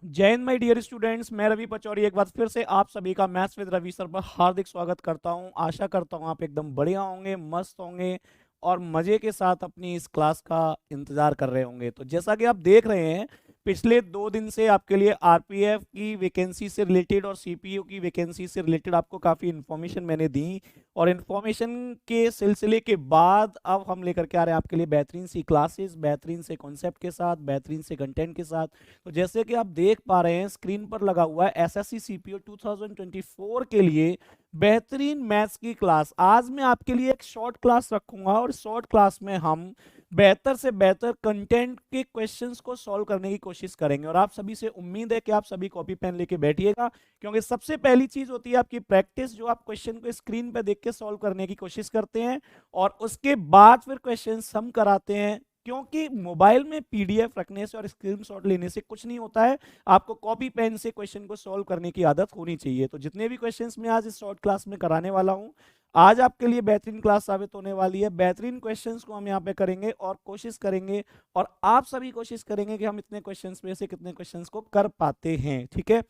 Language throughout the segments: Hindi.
जय हिंद माय डियर स्टूडेंट्स, मैं रवि पचौरी एक बार फिर से आप सभी का मैथ्स विद रवि सर पर हार्दिक स्वागत करता हूं। आशा करता हूं आप एकदम बढ़िया होंगे, मस्त होंगे और मजे के साथ अपनी इस क्लास का इंतजार कर रहे होंगे। तो जैसा कि आप देख रहे हैं, पिछले 2 दिन से आपके लिए आरपीएफ की वैकेंसी से रिलेटेड और सीपीयू की वैकेंसी से रिलेटेड आपको काफ़ी इन्फॉर्मेशन मैंने दी, और इन्फॉर्मेशन के सिलसिले के बाद अब हम लेकर के आ रहे हैं आपके लिए बेहतरीन सी क्लासेस, बेहतरीन से कॉन्सेप्ट के साथ, बेहतरीन से कंटेंट के साथ। तो जैसे कि आप देख पा रहे हैं स्क्रीन पर लगा हुआ है एसएससी सीपीओ 2024 के लिए बेहतरीन मैथ्स की क्लास। आज मैं आपके लिए एक शॉर्ट क्लास रखूंगा और शॉर्ट क्लास में हम बेहतर से बेहतर कंटेंट के क्वेश्चंस को सॉल्व करने की कोशिश करेंगे। और आप सभी से उम्मीद है कि आप सभी कॉपी पेन लेके बैठिएगा, क्योंकि सबसे पहली चीज होती है आपकी प्रैक्टिस, जो आप क्वेश्चन को स्क्रीन पे देख के सॉल्व करने की कोशिश करते हैं और उसके बाद फिर क्वेश्चन हम कराते हैं। क्योंकि मोबाइल में पीडीएफ रखने से और स्क्रीनशॉट लेने से कुछ नहीं होता है, आपको कॉपी पेन से क्वेश्चन को सॉल्व करने की आदत होनी चाहिए। तो जितने भी क्वेश्चंस मैं आज इस शॉर्ट क्लास में कराने वाला हूं, आज आपके लिए बेहतरीन क्लास साबित होने वाली है। बेहतरीन क्वेश्चंस को हम यहाँ पे करेंगे और कोशिश करेंगे, और आप सभी कोशिश करेंगे कि हम इतने क्वेश्चंस में से कितने क्वेश्चंस को कर पाते हैं। ठीक है।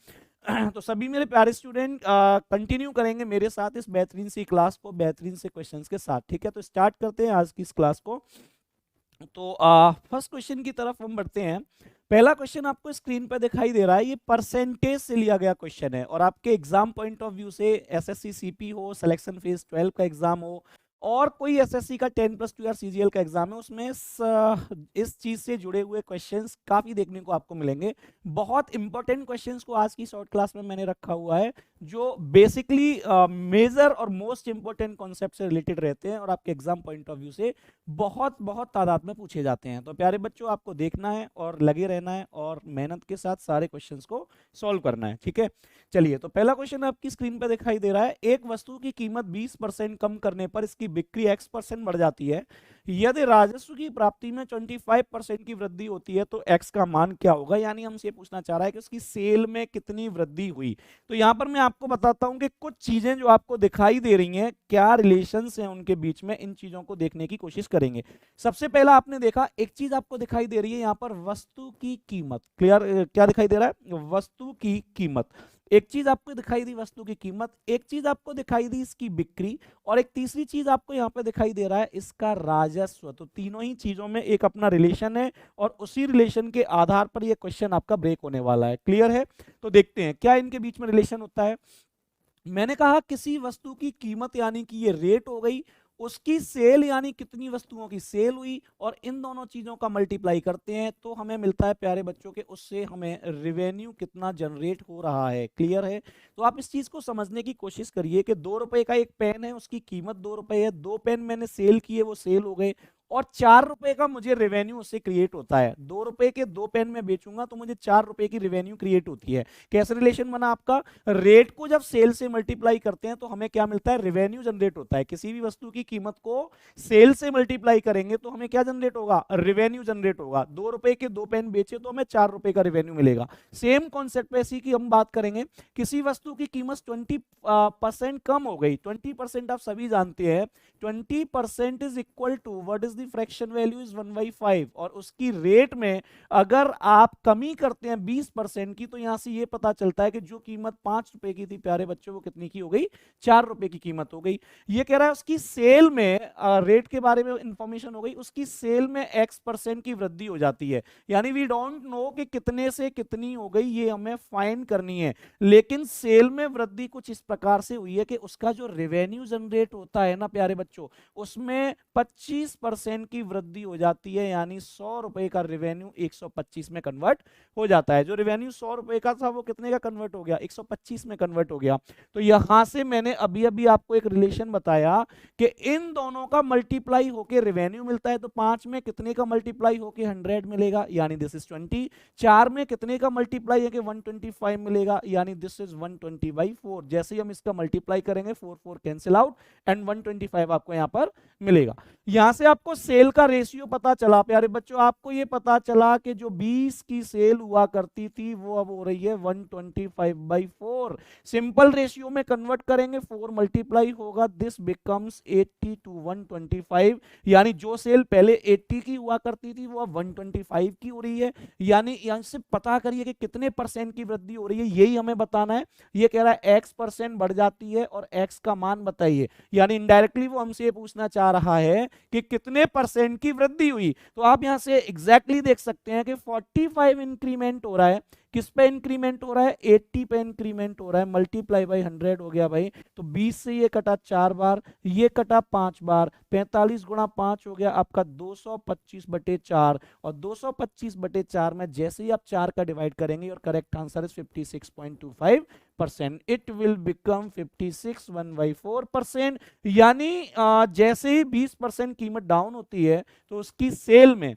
तो सभी मेरे प्यारे स्टूडेंट कंटिन्यू करेंगे मेरे साथ इस बेहतरीन सी क्लास को बेहतरीन से क्वेश्चंस के साथ। ठीक है, तो स्टार्ट करते हैं आज की इस क्लास को। तो फर्स्ट क्वेश्चन की तरफ हम बढ़ते हैं। पहला क्वेश्चन आपको स्क्रीन पर दिखाई दे रहा है, ये परसेंटेज से लिया गया क्वेश्चन है, और आपके एग्जाम पॉइंट ऑफ व्यू से एसएससी सीपी हो, सिलेक्शन फेज 12 का एग्जाम हो, और कोई एसएससी का 10+2 या सीजीएल का एग्जाम है, उसमें इस चीज से जुड़े हुए क्वेश्चंस काफी देखने को आपको मिलेंगे। बहुत इंपॉर्टेंट क्वेश्चंस को आज की शॉर्ट क्लास में मैंने रखा हुआ है, जो बेसिकली मेजर और मोस्ट इंपॉर्टेंट कॉन्सेप्ट से रिलेटेड रहते हैं और आपके एग्जाम पॉइंट ऑफ व्यू से बहुत बहुत तादाद में पूछे जाते हैं। तो प्यारे बच्चों, आपको देखना है और लगे रहना है और मेहनत के साथ सारे क्वेश्चंस को सॉल्व करना है। ठीक है, चलिए। तो पहला क्वेश्चन आपकी स्क्रीन पर दिखाई दे रहा है, एक वस्तु की कीमत 20% कम करने पर इसकी बिक्री x% बढ़ जाती है। यदि राजस्व की प्राप्ति में 25% की वृद्धि होती है तो x का मान क्या होगा। यानी हमसे पूछना चाह रहा है कि उसकी सेल में कितनी वृद्धि हुई। तो यहां पर मैं आपको बताता हूं कि कुछ चीजें जो आपको दिखाई दे रही हैं, क्या रिलेशंस हैं उनके बीच में, इन चीजों को देखने की कोशिश करेंगे। सबसे पहला आपने देखा, एक चीज आपको दिखाई दे रही है यहां पर, वस्तु की कीमत। क्लियर, क्या दिखाई दे रहा है, वस्तु की कीमत। एक चीज आपको दिखाई दी वस्तु की कीमत, एक चीज आपको दिखाई दी इसकी बिक्री, और एक तीसरी चीज आपको यहां पे दिखाई दे रहा है इसका राजस्व। तो तीनों ही चीजों में एक अपना रिलेशन है, और उसी रिलेशन के आधार पर यह क्वेश्चन आपका ब्रेक होने वाला है। क्लियर है, तो देखते हैं क्या इनके बीच में रिलेशन होता है। मैंने कहा किसी वस्तु की कीमत यानी कि ये रेट हो गई, उसकी सेल यानी कितनी वस्तुओं की सेल हुई, और इन दोनों चीजों का मल्टीप्लाई करते हैं तो हमें मिलता है प्यारे बच्चों के, उससे हमें रेवेन्यू कितना जनरेट हो रहा है। क्लियर है, तो आप इस चीज को समझने की कोशिश करिए कि 2 रुपए का एक पेन है, उसकी कीमत 2 रुपए है, 2 पेन मैंने सेल किए, वो सेल हो गए, और 4 रुपए का मुझे रेवेन्यू उससे क्रिएट होता है। 2 रुपए के 2 पेन में बेचूंगा तो मुझे 4 रुपए की रेवेन्यू क्रिएट होती है। कैसे रिलेशन बना आपका, रेट को जब सेल से मल्टीप्लाई करते हैं तो हमें क्या मिलता है, रेवेन्यू जनरेट होता है। किसी भी वस्तु की कीमत को सेल से मल्टीप्लाई करेंगे तो हमें क्या जनरेट होगा, रेवेन्यू जनरेट होगा। 2 रुपए के 2 पेन बेचे तो हमें 4 रुपए का रेवेन्यू मिलेगा। सेम कॉन्सेप्ट पे इसी की हम बात करेंगे। किसी वस्तु की कीमत 20% कम हो गई, 20% आप सभी जानते हैं, 20% is equal to what is the fraction value is 1/5, और उसकी रेट में अगर आप कमी करते हैं 20% की, तो यहां से ये पता चलता है कि जो कीमत 5 रुपए की थी प्यारे बच्चों, वो कितनी की हो गई, 4 रुपए की कीमत हो गई। ये कह रहा है उसकी सेल में रेट के बारे में इंफॉर्मेशन हो गई, उसकी सेल में x% की वृद्धि हो जाती है। यानी वी डोंट नो कि कितने से कितनी हो गई, ये हमें फाइंड करनी है। लेकिन सेल में वृद्धि कुछ इस प्रकार से हुई है कि उसका जो रेवेन्यू जनरेट होता है ना प्यारे बच्चों, उसमें 25% की वृद्धि हो जाती है। यानी 100 रुपए का रेवेन्यू 125 में कन्वर्ट हो जाता है। जो रेवेन्यू 100 रुपए का था वो कितने का कन्वर्ट हो गया, 125 में कन्वर्ट हो गया। तो यहां से मैंने अभी अभी आपको एक रिलेशन बताया कि इन दोनों का मल्टीप्लाई होके रेवेन्यू मिलता है। तो 5 में कितने का मल्टीप्लाई होके 100 मिलेगा, यानी दिस इज 20। 4 में कितने का मल्टीप्लाई है कि 125 मिलेगा, यानी दिस इज 120/4। जैसे ही हम इसका मल्टीप्लाई करेंगे 4 4 कैंसिल आउट, एंड 125 आपको यहां पर मिलेगा। यहां से आपको सेल का रेशियो पता चला प्यारे बच्चों, आपको ये पता चला कि जो 20 की सेल हुआ करती थी वो अब हो रही है 125/4। सिंपल रेशियो में कन्वर्ट करेंगे 4 मल्टीप्लाई होगा, दिस बिकम्स 80 to 125। यानी जो सेल पहले 80 की हुआ करती थी वो अब 125 की हो रही है। यानी यहां से पता करिए कि कितने परसेंट की वृद्धि हो रही है, यही हमें बताना है। ये कह रहा है x% बढ़ जाती है और x का मान बताइए, यानी इनडायरेक्टली वो हमसे ये पूछना चाह रहा है कि कितने परसेंट की वृद्धि हुई। तो आप यहां से एग्जैक्टली देख सकते हैं कि 45 इंक्रीमेंट हो रहा है। किस पे इंक्रीमेंट हो रहा है? 80 पे इंक्रीमेंट हो रहा है। मल्टीप्लाई बाई 100 हो गया भाई। तो 20 से ये कटा 4 बार, ये कटा 5 बार, 45 गुणा 5 हो गया आपका 225/4। और 225/4 में जैसे ही आप 4 का डिवाइड करेंगे और correct answer is 56.25%, it will become 56.1/4%। यानी जैसे ही 20% कीमत डाउन होती है तो उसकी सेल में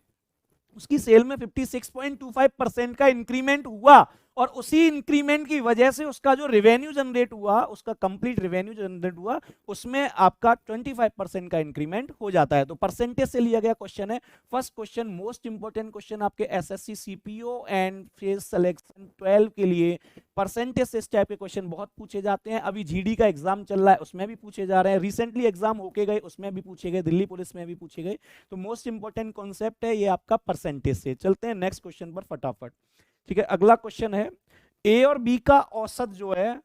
56.25% का इंक्रीमेंट हुआ, और उसी इंक्रीमेंट की वजह से उसका जो रेवेन्यू जनरेट हुआ, उसका कंप्लीट रेवेन्यू जनरेट हुआ, उसमें आपका 25% का इंक्रीमेंट हो जाता है। तो परसेंटेज से लिया गया क्वेश्चन है। First question most important question आपके SSC CPO and phase selection 12 के लिए। परसेंटेज से इस टाइप के क्वेश्चन बहुत पूछे जाते हैं। अभी जीडी का एग्जाम चल रहा है, उसमें भी पूछे जा रहे हैं। रिसेंटली एग्जाम होके गए, उसमें भी पूछे गए, दिल्ली पुलिस में भी पूछे गए। तो मोस्ट इंपोर्टेंट कॉन्सेप्ट है ये आपका परसेंटेज से। चलते हैं नेक्स्ट क्वेश्चन पर फटाफट। ठीक है, अगला क्वेश्चन है ए और बी का औसत जो है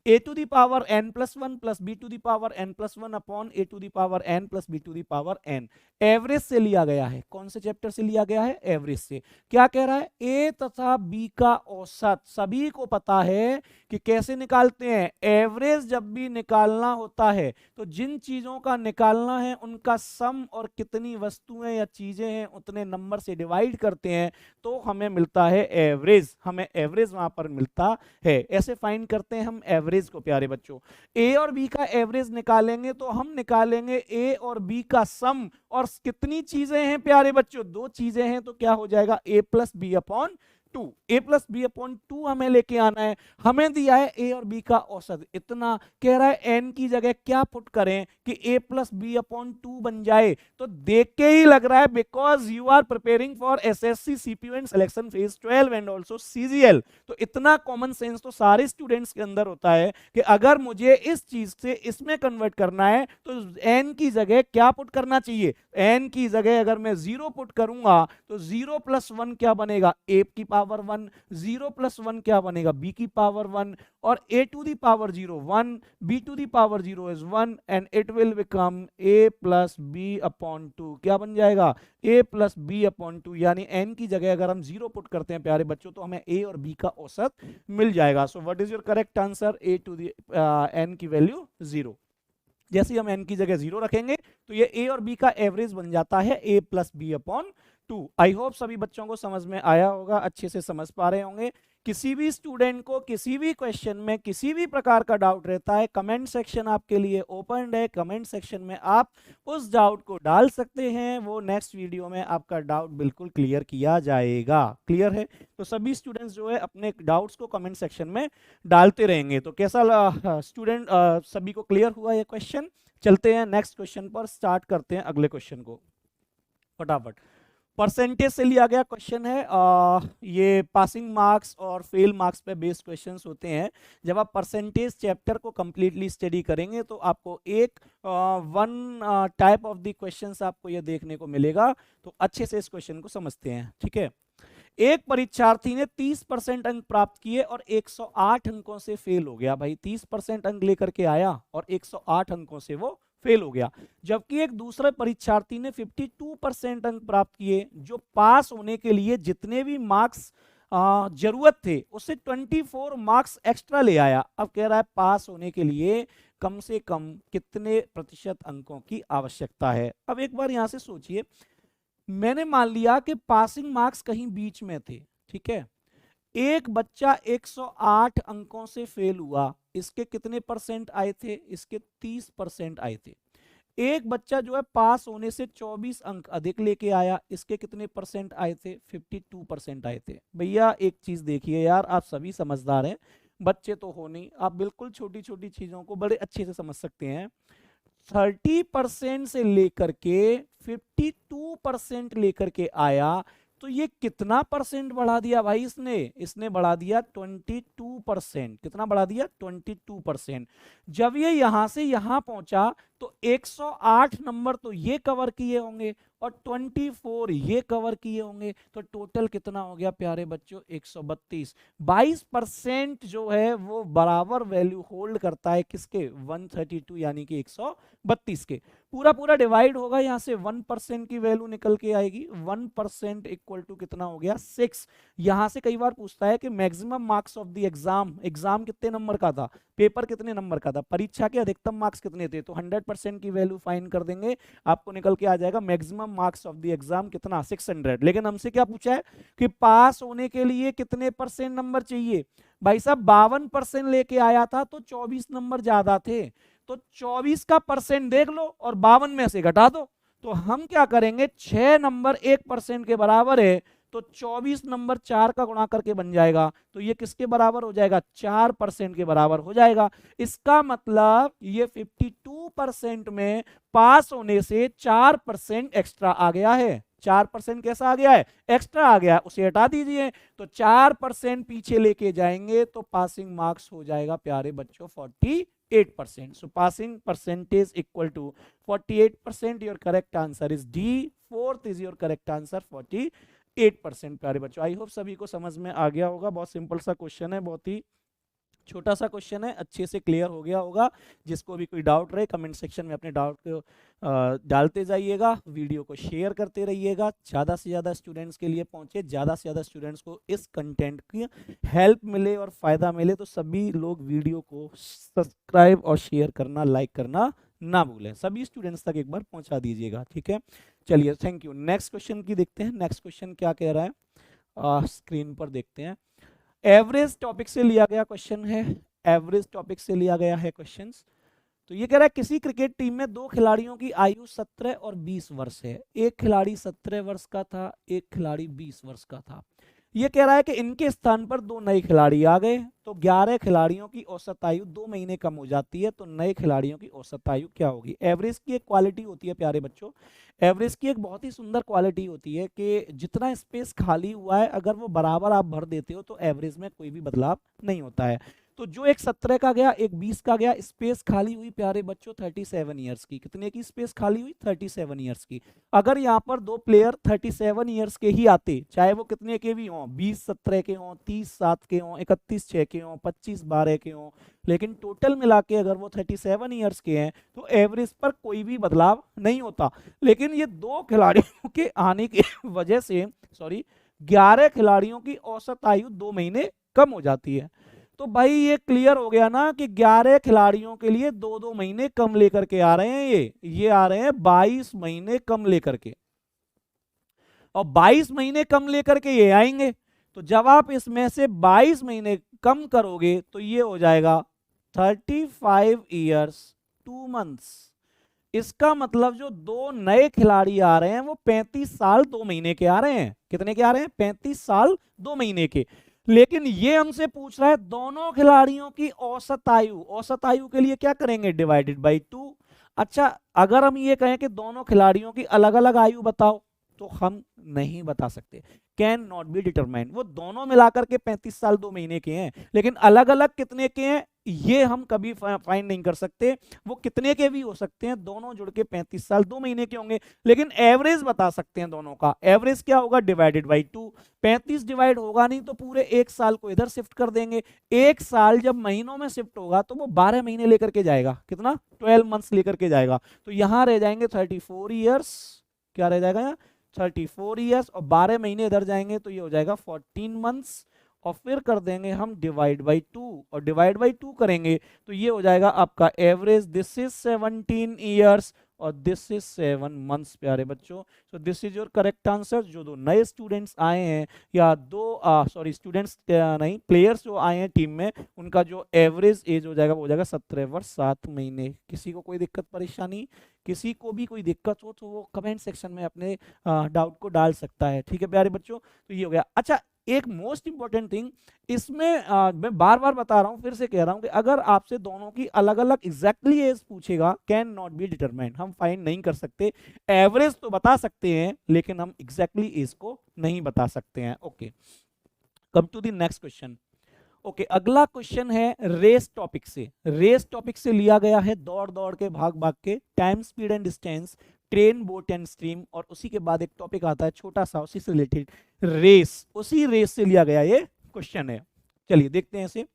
a to the power n plus 1 plus b to the power n plus 1 upon a to the power n plus b to the power n average से लिया गया है। कौन से चैप्टर से लिया गया है? एवरेज से। क्या कह रहा है? a तथा b का औसत। सभी को पता है कि कैसे निकालते हैं। एवरेज जब भी निकालना होता है तो जिन चीजों का निकालना है उनका सम और कितनी वस्तुएं या चीजें हैं उतने नंबर से डिवाइड करते हैं तो हमें मिलता है एवरेज। हमें एवरेज वहां पर मिलता है। ऐसे फाइंड करते हैं हम एवरेज को प्यारे बच्चों। ए और बी का एवरेज निकालेंगे तो हम निकालेंगे ए और बी का सम। और कितनी चीजें हैं प्यारे बच्चों? दो चीजें हैं, तो क्या हो जाएगा? ए प्लस बी अपॉन 2। ए प्लस बी अपॉन 2 हमें लेके आना है। हमें दिया है ए और बी का औसत इतना। कह रहा है एन की जगह क्या पुट करें कि ए प्लस बी अपॉन 2 बन जाए। तो देख के ही लग रहा है, because you are preparing for SSC CPO and selection phase 12 and also CGL. तो इतना कॉमन सेंस तो सारे स्टूडेंट्स के अंदर होता है कि अगर मुझे इस चीज से इसमें कन्वर्ट करना है तो एन की जगह क्या पुट करना चाहिए? एन की जगह अगर मैं 0 पुट करूंगा तो 0 + 1 क्या बनेगा? ए की पावर 1। 0 + 1 क्या बनेगा? बी की पावर 1। और a to the power 0 1, b to the power 0 is 1 and it will become a plus b upon 2। क्या बन जाएगा? a plus b upon 2। यानी n की जगह अगर हम 0 पुट करते हैं प्यारे बच्चों तो हमें a और b का औसत मिल जाएगा। So what is your correct answer? a to the n की वैल्यू 0। जैसे ही हम n की जगह 0 रखेंगे तो ये a और b का एवरेज बन जाता है a plus B upon 2। I hope सभी बच्चों को समझ में आया होगा, अच्छे से समझ पा रहे होंगे। किसी भी स्टूडेंट को किसी भी क्वेश्चन में किसी भी प्रकार का डाउट रहता है, कमेंट सेक्शन आपके लिए ओपन है। कमेंट सेक्शन में आप उस डाउट को डाल सकते हैं, वो नेक्स्ट वीडियो में आपका डाउट बिल्कुल क्लियर किया जाएगा। क्लियर है? तो सभी स्टूडेंट्स जो है अपने डाउट्स को कमेंट सेक्शन में डालते रहेंगे। तो कैसा स्टूडेंट, सभी को क्लियर हुआ ये क्वेश्चन? चलते हैं नेक्स्ट क्वेश्चन पर, स्टार्ट करते हैं अगले क्वेश्चन को फटाफट। परसेंटेज से लिया गया क्वेश्चन है। ये पासिंग मार्क्स और फेल मार्क्स पे बेस्ड क्वेश्चंस होते हैं। जब आप परसेंटेज चैप्टर को कंप्लीटली स्टडी करेंगे तो आपको एक one type of the questions आपको ये देखने को मिलेगा। तो अच्छे से इस क्वेश्चन को समझते हैं। ठीक है, एक परीक्षार्थी ने 30% अंक प्राप्त किए और 108 अंकों से फेल हो गया। भाई 30% अंक लेकर के आया और 108 अंकों से वो फेल हो गया। जबकि एक दूसरे परीक्षार्थी ने 52% अंक प्राप्त किए, जो पास होने के लिए जितने भी मार्क्स जरूरत थे उससे 24 मार्क्स एक्स्ट्रा ले आया। अब कह रहा है पास होने के लिए कम से कम कितने प्रतिशत अंकों की आवश्यकता है। अब एक बार यहां से सोचिए, मैंने मान लिया कि पासिंग मार्क्स कहीं बीच में थे। ठीक है, एक बच्चा 108 अंकों से फेल हुआ, इसके कितने परसेंट आए थे? इसके 30% आए थे। एक बच्चा जो है पास होने से 24 अंक अधिक लेके आया, इसके कितने परसेंट आए थे? 52% आए थे। भैया एक चीज देखिए यार, आप सभी समझदार हैं, बच्चे तो हो नहीं, आप बिल्कुल छोटी छोटी चीजों को बड़े अच्छे से समझ सकते हैं। 30% से लेकर के 52% लेकर के आया, तो ये कितना परसेंट बढ़ा दिया भाई इसने बढ़ा दिया 22%। कितना बढ़ा दिया? 22%। जब ये यहां से यहां पहुंचा तो 108 नंबर तो ये कवर किए होंगे और 24 ये कवर किए होंगे, तो टोटल कितना हो गया प्यारे बच्चों? 132। 22% जो है वो बराबर वैल्यू होल्ड करता है किसके? 132 यानी कि 132 के। पूरा पूरा डिवाइड होगा, यहां से 1% की वैल्यू निकल के आएगी। 1% इक्वल टू कितना हो गया? 6। यहां से कई बार पूछता है कि maximum marks of the exam कितने नंबर का था, पेपर कितने नंबर का था, परीक्षा के अधिकतम मार्क्स कितने थे, तो 100% की वैल्यू फाइंड कर देंगे, आपको निकल के आ जाएगा maximum marks of the exam कितना? 600। लेकिन हमसे क्या पूछा है कि पास होने के लिए कितने परसेंट नंबर चाहिए? भाई साहब 52% लेके आया था तो 24 नंबर ज्यादा थे, तो 24 का परसेंट देख लो और 52 में से घटा दो। तो हम क्या करेंगे, 6 नंबर 1% के बराबर है, तो 24 नंबर 4 का गुणा करके बन जाएगा, तो ये किसके बराबर हो जाएगा? 4% के बराबर हो जाएगा। इसका मतलब ये 52% में पास होने से 4% एक्स्ट्रा आ गया है। 4% कैसा आ गया है? एक्स्ट्रा आ गया है, उसे हटा दीजिए, तो 4% पीछे लेके जाएंगे तो पासिंग मार्क्स हो जाएगा प्यारे बच्चों 48%. So passing percentage equal to 48%. Your correct answer is D. Fourth is your correct answer 48%. प्यारे बच्चों, आई होप सभी को समझ में आ गया होगा। बहुत सिंपल सा क्वेश्चन है, बहुत ही छोटा सा क्वेश्चन है, अच्छे से क्लियर हो गया होगा। जिसको भी कोई डाउट रहे कमेंट सेक्शन में अपने डाउट को डालते जाइएगा, वीडियो को शेयर करते रहिएगा, ज़्यादा से ज़्यादा स्टूडेंट्स के लिए पहुंचे, ज़्यादा से ज़्यादा स्टूडेंट्स को इस कंटेंट की हेल्प मिले और फ़ायदा मिले। तो सभी लोग वीडियो को सब्सक्राइब और शेयर करना, लाइक करना ना भूलें, सभी स्टूडेंट्स तक एक बार पहुंचा दीजिएगा, ठीक है। चलिए, थैंक यू। नेक्स्ट क्वेश्चन की देखते हैं। नेक्स्ट क्वेश्चन क्या कह रहा है, स्क्रीन पर देखते हैं। एवरेज टॉपिक से लिया गया क्वेश्चन है, एवरेज टॉपिक से लिया गया है क्वेश्चंस। तो ये कह रहा है किसी क्रिकेट टीम में 2 खिलाड़ियों की आयु 17 और 20 वर्ष है। एक खिलाड़ी 17 वर्ष का था, एक खिलाड़ी 20 वर्ष का था। ये कह रहा है कि इनके स्थान पर 2 नए खिलाड़ी आ गए, तो 11 खिलाड़ियों की औसत आयु 2 महीने कम हो जाती है, तो नए खिलाड़ियों की औसत आयु क्या होगी? एवरेज की एक क्वालिटी होती है प्यारे बच्चों, एवरेज की एक बहुत ही सुंदर क्वालिटी होती है कि जितना स्पेस खाली हुआ है अगर वो बराबर आप भर देते हो तो एवरेज में कोई भी बदलाव नहीं होता है। तो जो एक 17 का गया, एक 20 का गया, स्पेस खाली हुई प्यारे बच्चों 37 ईयर्स की। कितने की स्पेस खाली हुई? 37 ईयर्स की। अगर यहाँ पर 2 प्लेयर 37 ईयर्स के ही आते, चाहे वो कितने के भी हों, 20-17 के हों, 30-7 के हों, 31-6 के हों, 25-12 के हों, लेकिन टोटल मिला के अगर वो 37 ईयर्स के हैं तो एवरेज पर कोई भी बदलाव नहीं होता। लेकिन ये 2 खिलाड़ियों के आने की वजह से 11 खिलाड़ियों की औसत आयु 2 महीने कम हो जाती है। तो भाई ये क्लियर हो गया ना कि 11 खिलाड़ियों के लिए 2-2 महीने कम लेकर के आ रहे हैं। ये आ रहे हैं 22 महीने कम लेकर के, और 22 महीने कम लेकर के ये आएंगे। तो जब आप इसमें से 22 महीने कम करोगे तो ये हो जाएगा 35 ईयर्स 2 मंथ्स। इसका मतलब जो 2 नए खिलाड़ी आ रहे हैं वो 35 साल 2 महीने के आ रहे हैं। कितने के आ रहे हैं? 35 साल 2 महीने के। लेकिन ये हमसे पूछ रहा है दोनों खिलाड़ियों की औसत आयु। औसत आयु के लिए क्या करेंगे? Divided by 2। अच्छा, अगर हम ये कहें कि दोनों खिलाड़ियों की अलग अलग आयु बताओ, तो हम नहीं बता सकते, कैन नॉट बी डिटरमाइंड। वो दोनों मिलाकर के 35 साल 2 महीने के हैं, लेकिन अलग अलग कितने के हैं ये हम कभी फाइंड नहीं कर सकते। वो कितने के भी हो सकते हैं, दोनों जुड़ के 35 साल 2 महीने के होंगे, लेकिन एवरेज बता सकते हैं दोनों का। एवरेज क्या होगा? Divided by 2। 35 डिवाइड होगा नहीं तो पूरे 1 साल को इधर शिफ्ट कर देंगे। 1 साल जब महीनों में शिफ्ट होगा तो वो 12 महीने लेकर के जाएगा। कितना? 12 मंथ्स लेकर के जाएगा। तो यहां रह जाएंगे 34 ईयर्स। क्या रह जाएगा यहाँ? 34 ईयर्स, और 12 महीने इधर जाएंगे तो ये हो जाएगा 14 मंथ्स, और फिर कर देंगे हम डिवाइड बाई 2, और डिवाइड बाई 2 करेंगे तो ये हो जाएगा आपका एवरेज। दिस इज 17 ईयर्स और दिस इज 7 मंथ्स प्यारे बच्चों। सो this is your correct answer. जो 2 नए स्टूडेंट्स आए हैं, या 2 स्टूडेंट्स नहीं, प्लेयर्स जो आए हैं टीम में, उनका जो एवरेज एज हो जाएगा वो हो जाएगा 17 वर्ष 7 महीने। किसी को कोई दिक्कत परेशानी, किसी को भी कोई दिक्कत हो तो वो कमेंट सेक्शन में अपने डाउट को डाल सकता है, ठीक है प्यारे बच्चों। तो ये हो गया। अच्छा, एक मोस्ट इंपॉर्टेंट थिंग इसमें मैं बार बार बता रहा हूं, फिर से कह रहा हूं कि अगर आपसे दोनों की अलग अलग एग्जैक्टली एज पूछेगा, कैन नॉट बी डिटरमाइंड, हम फाइंड नहीं कर सकते। एवरेज तो बता सकते हैं लेकिन हम एग्जैक्टली एज को नहीं बता सकते हैं। Okay, come to the next question. Okay, अगला क्वेश्चन है रेस टॉपिक से। रेस टॉपिक से लिया गया है दौड़ दौड़ के, भाग भाग के, time speed and distance, train boat and stream, और उसी के बाद एक टॉपिक आता है छोटा सा उसी से रिलेटेड, रेस। उसी रेस से लिया गया ये क्वेश्चन है। चलिए देखते हैं इसे।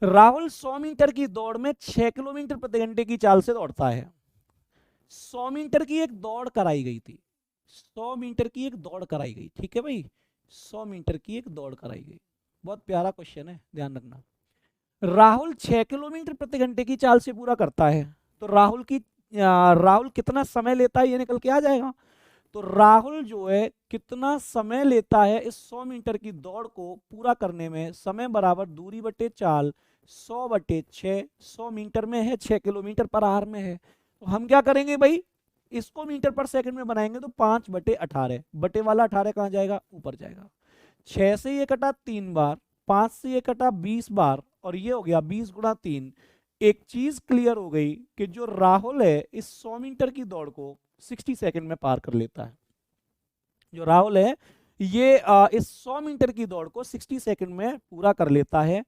राहुल 100 मीटर की दौड़ में 6 किलोमीटर प्रति घंटे की चाल से दौड़ता है। 100 मीटर की एक दौड़ कराई गई थी, 100 मीटर की एक दौड़ कराई गई, ठीक है भाई, 100 मीटर की एक दौड़ कराई गई। बहुत प्यारा क्वेश्चन है, ध्यान रखना। राहुल 6 किलोमीटर प्रति घंटे की चाल से पूरा करता है, तो राहुल कितना समय लेता है ये निकल के आ जाएगा। तो राहुल जो है कितना समय लेता है इस 100 मीटर की दौड़ को पूरा करने में, समय बराबर दूरी बटे चाल, 100 बटे 6, 100 मीटर में है, 6 किलोमीटर पर आवर में है। तो हम क्या करेंगे भाई, इसको मीटर पर सेकंड में बनाएंगे तो 5 बटे 18, बटे वाला 18 कहाँ जाएगा, ऊपर जाएगा। 6 से ये कटा 3 बार, 5 से ये कटा 20 बार, और ये हो गया 20 गुणा 3। एक चीज क्लियर हो गई कि जो राहुल है इस 100 मीटर की दौड़ को 60 सेकंड में पार कर लेता है। जो राहुल है ये इस 100 मीटर की दौड़ को 60 सेकंड में पूरा कर लेता है,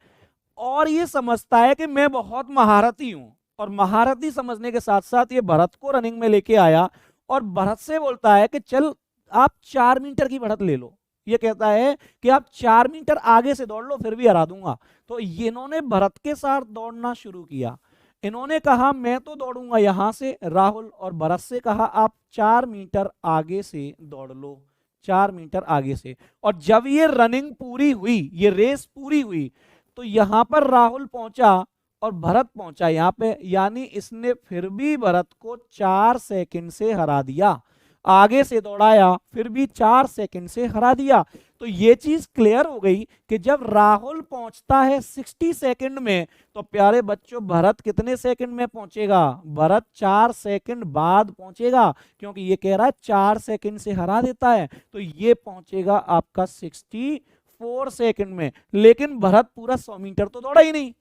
और ये समझता है कि मैं बहुत महारथी हूं। और महारथी समझने के साथ साथ ये भरत को रनिंग में लेके आया, और भरत से बोलता है कि चल आप 4 मीटर की बढ़त ले लो। ये कहता है कि आप 4 मीटर आगे से दौड़ लो फिर भी हरा दूंगा। तो इन्होंने भरत के साथ दौड़ना शुरू किया। इन्होंने कहा मैं तो दौड़ूंगा यहां से, राहुल, और भरत से कहा आप 4 मीटर आगे से दौड़ लो, 4 मीटर आगे से। और जब ये रनिंग पूरी हुई, ये रेस पूरी हुई, तो यहां पर राहुल पहुंचा और भरत पहुंचा यहां पे, यानी इसने फिर भी भरत को 4 सेकंड से हरा दिया। आगे से दौड़ाया फिर भी 4 सेकंड से हरा दिया। तो ये चीज क्लियर हो गई कि जब राहुल पहुंचता है 60 सेकंड में, तो प्यारे बच्चों भरत कितने सेकंड में पहुंचेगा, भरत 4 सेकंड बाद पहुंचेगा, क्योंकि ये कह रहा है 4 सेकंड से हरा देता है। तो ये पहुंचेगा आपका 64 सेकंड में। लेकिन भरत पूरा 100 मीटर तो दौड़ा ही नहीं,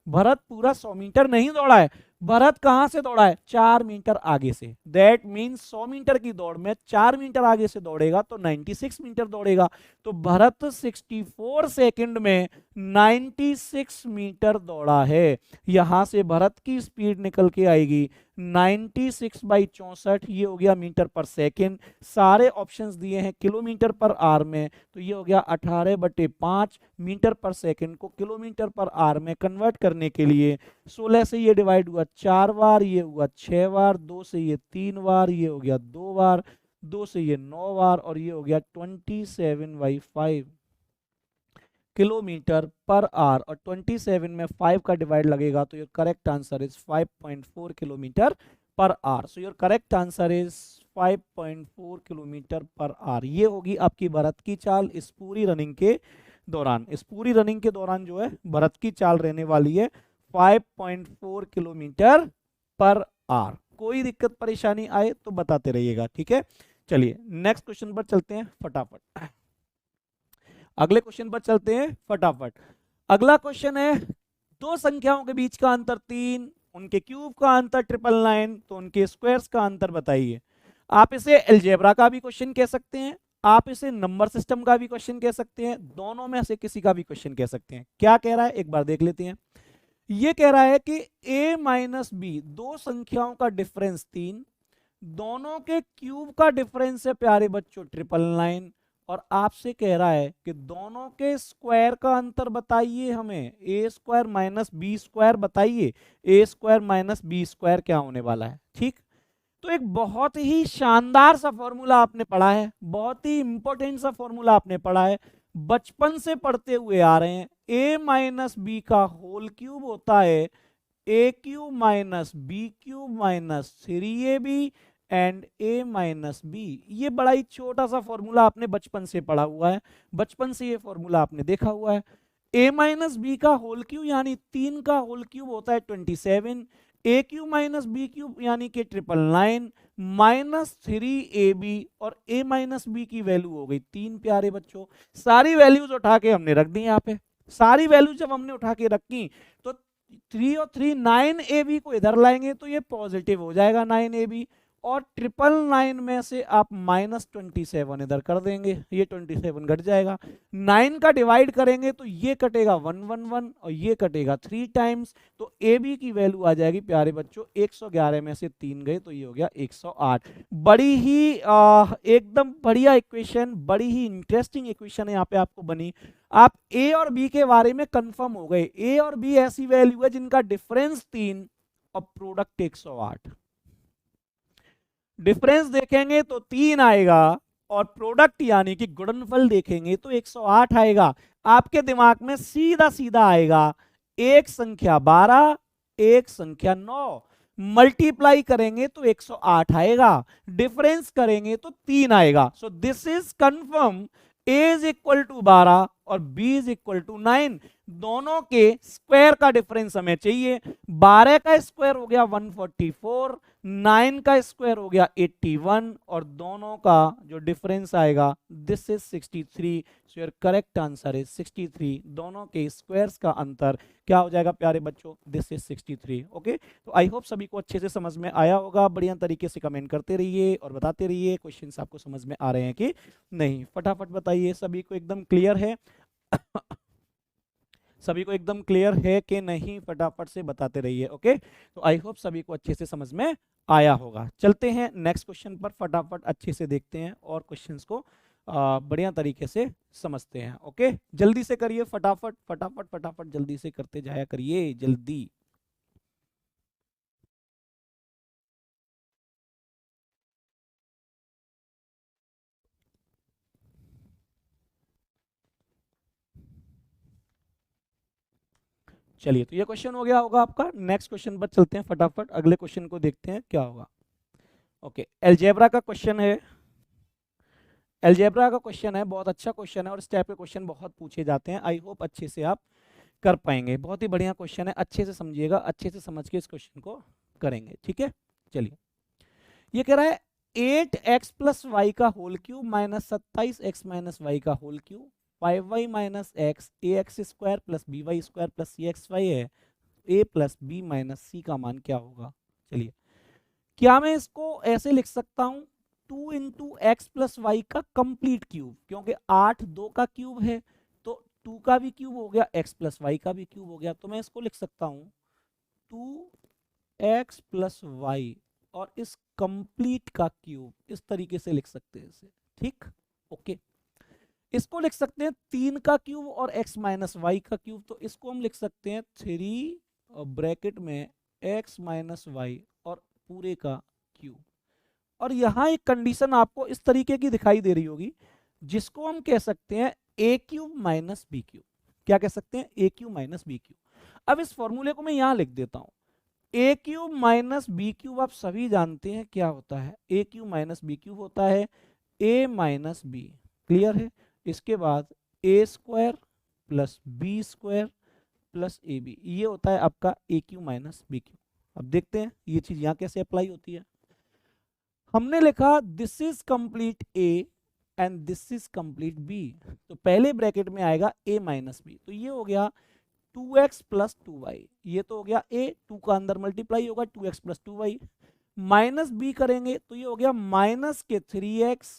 भरत पूरा 100 मीटर नहीं दौड़ा है। भरत कहां से दौड़ा है, 4 मीटर आगे से। दैट मीन्स 100 मीटर की दौड़ में 4 मीटर आगे से दौड़ेगा तो 96 मीटर दौड़ेगा। तो भरत 64 सेकंड में 96 मीटर दौड़ा है। यहां से भरत की स्पीड निकल के आएगी 96/64, ये हो गया मीटर पर सेकंड। सारे ऑप्शंस दिए हैं किलोमीटर पर आवर में, तो ये हो गया 18/5 मीटर पर सेकंड को किलोमीटर पर आवर में कन्वर्ट करने के लिए 16 से ये डिवाइड हुआ 4 बार, ये हुआ 6 बार, 2 से ये 3 बार, ये हो गया 2 बार, 2 से ये 9 बार, और ये हो गया 27/5 किलोमीटर पर आवर। और 27 में 5 का डिवाइड लगेगा तो your correct answer is 5.4 kilometre per hour. So your correct answer is 5.4 kilometre per hour. ये होगी आपकी भरत की चाल इस पूरी रनिंग के दौरान। इस पूरी रनिंग के दौरान जो है भरत की चाल रहने वाली है 5.4 किलोमीटर पर आवर। कोई दिक्कत परेशानी आए तो बताते रहिएगा, ठीक है। चलिए नेक्स्ट क्वेश्चन पर चलते हैं फटाफट। अगले क्वेश्चन पर चलते हैं फटाफट। अगला क्वेश्चन है दो संख्याओं के बीच का अंतर 3, उनके क्यूब का अंतर 999, तो उनके स्क्वायर्स का अंतर बताइए। आप इसे अलजेब्रा का भी क्वेश्चन कह सकते हैं, आप इसे नंबर सिस्टम का भी क्वेश्चन कह सकते हैं, दोनों में से किसी का भी क्वेश्चन कह सकते हैं। क्या कह रहा है एक बार देख लेते हैं। ये कह रहा है कि a माइनस बी, दो संख्याओं का डिफरेंस 3, दोनों के क्यूब का डिफरेंस है प्यारे बच्चों 999, और आपसे कह रहा है कि दोनों के स्क्वायर का अंतर बताइए हमें, ए स्क्वायर माइनस बी स्क्वायर बताइए। ए स्क्वायर माइनस बी स्क्वायर क्या होने वाला है, ठीक। तो एक बहुत ही शानदार सा फॉर्मूला आपने पढ़ा है, बहुत ही इंपॉर्टेंट सा फॉर्मूला आपने पढ़ा है, बचपन से पढ़ते हुए आ रहे हैं। ए माइनस बी का होल क्यूब होता है a cube minus B cube minus 3ab and a minus b. ये बड़ा ही छोटा सा फॉर्मूला आपने बचपन से पढ़ा हुआ है, बचपन से ये फॉर्मूला आपने देखा हुआ है। ए माइनस बी का होल क्यूब यानी 3 का होल क्यूब होता है 27, ए क्यूब माइनस बी क्यूब यानी कि 999 -3ab और a माइनस बी की वैल्यू हो गई 3 प्यारे बच्चों। सारी वैल्यूज उठा के हमने रख दी यहाँ पे। सारी वैल्यूज जब हमने उठा के रखी तो 3 और 3 9ab को इधर लाएंगे तो ये पॉजिटिव हो जाएगा 9ab, और 999 में से आप -27 इधर कर देंगे, ये 27 घट जाएगा। 9 का डिवाइड करेंगे तो ये कटेगा 111 और ये कटेगा 3 टाइम्स, तो ए बी की वैल्यू आ जाएगी प्यारे बच्चों 111 में से 3 गए तो ये हो गया 108। बड़ी ही एकदम बढ़िया इक्वेशन, बड़ी ही इंटरेस्टिंग इक्वेशन है यहाँ पे आपको बनी। आप ए और बी के बारे में कंफर्म हो गए, ए और बी ऐसी वैल्यू है जिनका डिफरेंस 3 और प्रोडक्ट 108। डिफरेंस देखेंगे तो 3 आएगा और प्रोडक्ट यानी कि गुणनफल देखेंगे तो 108 आएगा। आपके दिमाग में सीधा सीधा आएगा एक संख्या 12, एक संख्या 9, मल्टीप्लाई करेंगे तो 108 आएगा, डिफरेंस करेंगे तो 3 आएगा। So this is confirm, a is equal to 12 और b इज इक्वल टू 9। दोनों के स्क्वायर का डिफरेंस हमें चाहिए। 12 का स्क्वायर हो गया 144, 9 का स्क्वायर हो गया 81 और दोनों का जो डिफरेंस आएगा this is 63। So your correct answer is 63। दोनों के स्क्वायर्स का अंतर क्या हो जाएगा प्यारे बच्चों, दिस इज 63। ओके, तो आई होप सभी को अच्छे से समझ में आया होगा। बढ़िया तरीके से कमेंट करते रहिए और बताते रहिए क्वेश्चंस आपको समझ में आ रहे हैं कि नहीं। फटाफट बताइए सभी को एकदम क्लियर है सभी को एकदम क्लियर है कि नहीं, फटाफट से बताते रहिए। ओके, तो आई होप सभी को अच्छे से समझ में आया होगा। चलते हैं नेक्स्ट क्वेश्चन पर, फटाफट अच्छे से देखते हैं और क्वेश्चंस को बढ़िया तरीके से समझते हैं। ओके, जल्दी से करिए, फटाफट फटाफट फटाफट जल्दी से करते जाया करिए, जल्दी। चलिए, तो ये क्वेश्चन हो गया होगा आपका। नेक्स्ट क्वेश्चन पर चलते हैं, फटाफट अगले क्वेश्चन को देखते हैं क्या होगा। ओके, अलजेब्रा का क्वेश्चन है। अलजेब्रा का क्वेश्चन है, बहुत अच्छा क्वेश्चन है और इस टाइप के क्वेश्चन बहुत पूछे जाते हैं। आई होप अच्छे से आप कर पाएंगे। बहुत ही बढ़िया क्वेश्चन है, अच्छे से समझिएगा, अच्छे से समझ के इस क्वेश्चन को करेंगे। ठीक है, चलिए। ये कह रहा है 8x प्लस वाई का whole cube minus 27x minus y का whole cube 5y minus x a x square plus b y square plus c x y है, a plus b minus c का मान क्या होगा। चलिए, क्या मैं इसको ऐसे लिख सकता हूं 2 इंटू एक्स प्लस वाई का कंप्लीट क्यूब, क्योंकि 8 2 का क्यूब है तो 2 का भी क्यूब हो गया, x प्लस वाई का भी क्यूब हो गया, तो मैं इसको लिख सकता हूं 2x प्लस वाई और इस कंप्लीट का क्यूब, इस तरीके से लिख सकते हैं इसे। ठीक, ओके। इसको लिख सकते हैं 3 का क्यूब और x माइनस वाई का क्यूब, तो इसको हम लिख सकते हैं 3 ब्रैकेट में x माइनस वाई और पूरे का क्यूब। और यहाँ एक कंडीशन आपको इस तरीके की दिखाई दे रही होगी, जिसको हम कह सकते हैं a cube minus B cube. क्या कह सकते हैं, a cube minus B cube. अब इस फॉर्मूले को मैं यहाँ लिख देता हूँ। a cube minus B cube आप सभी जानते हैं क्या होता है, a cube minus B cube होता है a माइनस बी। क्लियर है। इसके बाद a square plus B square plus A B, ये होता है आपका a cube minus B cube. अब देखते हैं ये चीज यहाँ कैसे अप्लाई होती है। हमने लिखा this is complete a and this is complete b, तो पहले ब्रैकेट में आएगा a माइनस बी, तो ये हो गया 2x प्लस 2y, ये तो हो गया a, 2 का अंदर मल्टीप्लाई होगा 2x plus 2y, minus b करेंगे तो ये हो गया माइनस के 3x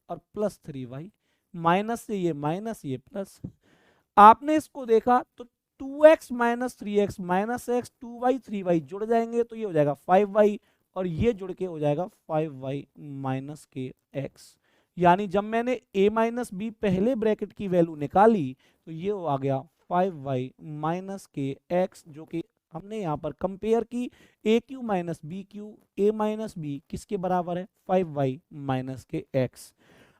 और प्लस 3y, माइनस से ये माइनस ये प्लस। आपने इसको देखा तो 2x minus 3x minus x 2y 3y जुड़ जाएंगे तो ये हो जाएगा 5y और ये जुड़ के हो जाएगा 5y माइनस के x। यानी जब मैंने a माइनस बी पहले ब्रैकेट की वैल्यू निकाली तो ये आ गया 5y माइनस के x, जो कि हमने यहाँ पर कंपेयर की a cube minus B cube, a minus B किसके बराबर है 5y माइनस के x।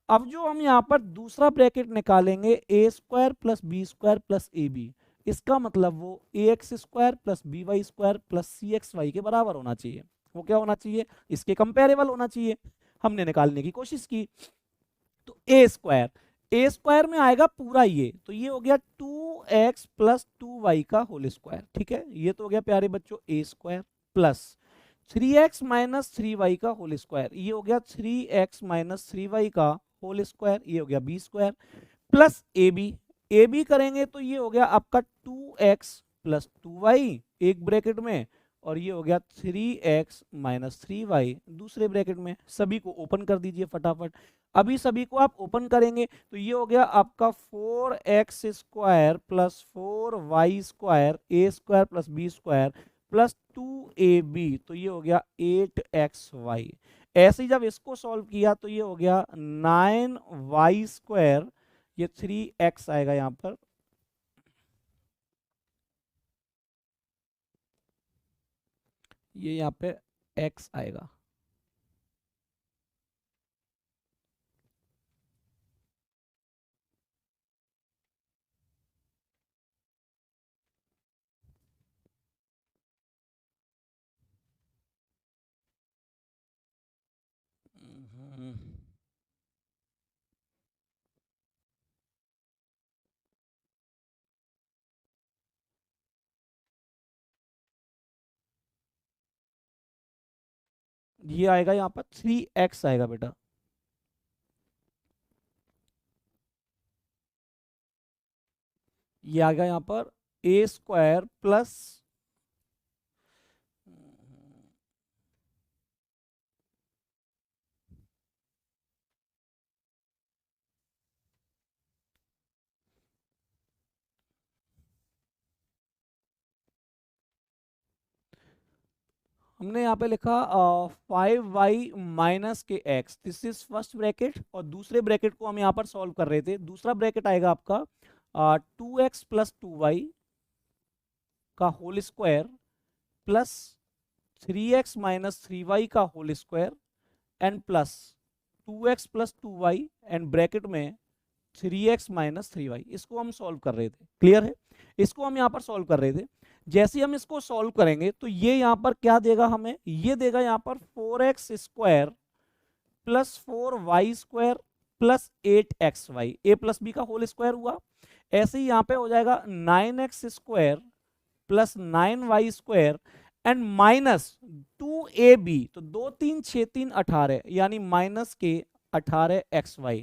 अब जो हम यहाँ पर दूसरा ब्रैकेट निकालेंगे a square plus B square plus A b, इसका मतलब वो a x square plus b y square plus c x y के बराबर होना चाहिए। वो क्या होना चाहिए, इसके कंपेरेबल होना चाहिए। हमने निकालने की कोशिश की तो ए स्क्वायर में आएगा पूरा ये, तो ये हो गया 2x प्लस 2y का होल स्क्वायर। ठीक है, ये तो हो गया प्यारे बच्चों ए square plus 3x minus 3y का होल स्क्वायर, ये हो गया 3x माइनस 3y का होल स्क्वायर, ये हो गया बी स्क्वायर, प्लस ए बी करेंगे तो ये हो गया आपका 2x प्लस 2y एक ब्रैकेट में, और ये हो गया 3x माइनस 3y दूसरे ब्रैकेट में। सभी को ओपन कर दीजिए फटाफट। अभी सभी को आप ओपन करेंगे तो ये हो गया आपका 4x square plus 4y square a square plus B square plus 2ab, तो ये हो गया 8xy। ऐसे ही जब इसको सॉल्व किया तो ये हो गया 9y स्क्वायर, ये 3x आएगा यहाँ पर, ये यहाँ पे x आएगा। ये आएगा यहाँ पर 3x आएगा बेटा। ये आ गया यहाँ पर ए स्क्वायर प्लस, हमने यहाँ पे लिखा 5y माइनस के x, this is first bracket, और दूसरे ब्रैकेट को हम यहाँ पर सॉल्व कर रहे थे। दूसरा ब्रैकेट आएगा आपका 2x प्लस 2y का whole square plus 3x minus 3y का whole square and plus 2x plus 2y and bracket में 3x माइनस 3y। इसको हम सॉल्व कर रहे थे, क्लियर है? इसको हम यहाँ पर सॉल्व कर रहे थे। जैसे हम इसको सॉल्व करेंगे तो ये यहाँ पर क्या देगा हमें, ये देगा यहाँ पर 4x square plus 4y square plus 8xy, ए प्लस बी का होल स्क्वायर हुआ। ऐसे ही यहाँ पे हो जाएगा 9x square plus 9y square and minus 2ab, तो 2 3 6 3 18, यानी माइनस के 18xy,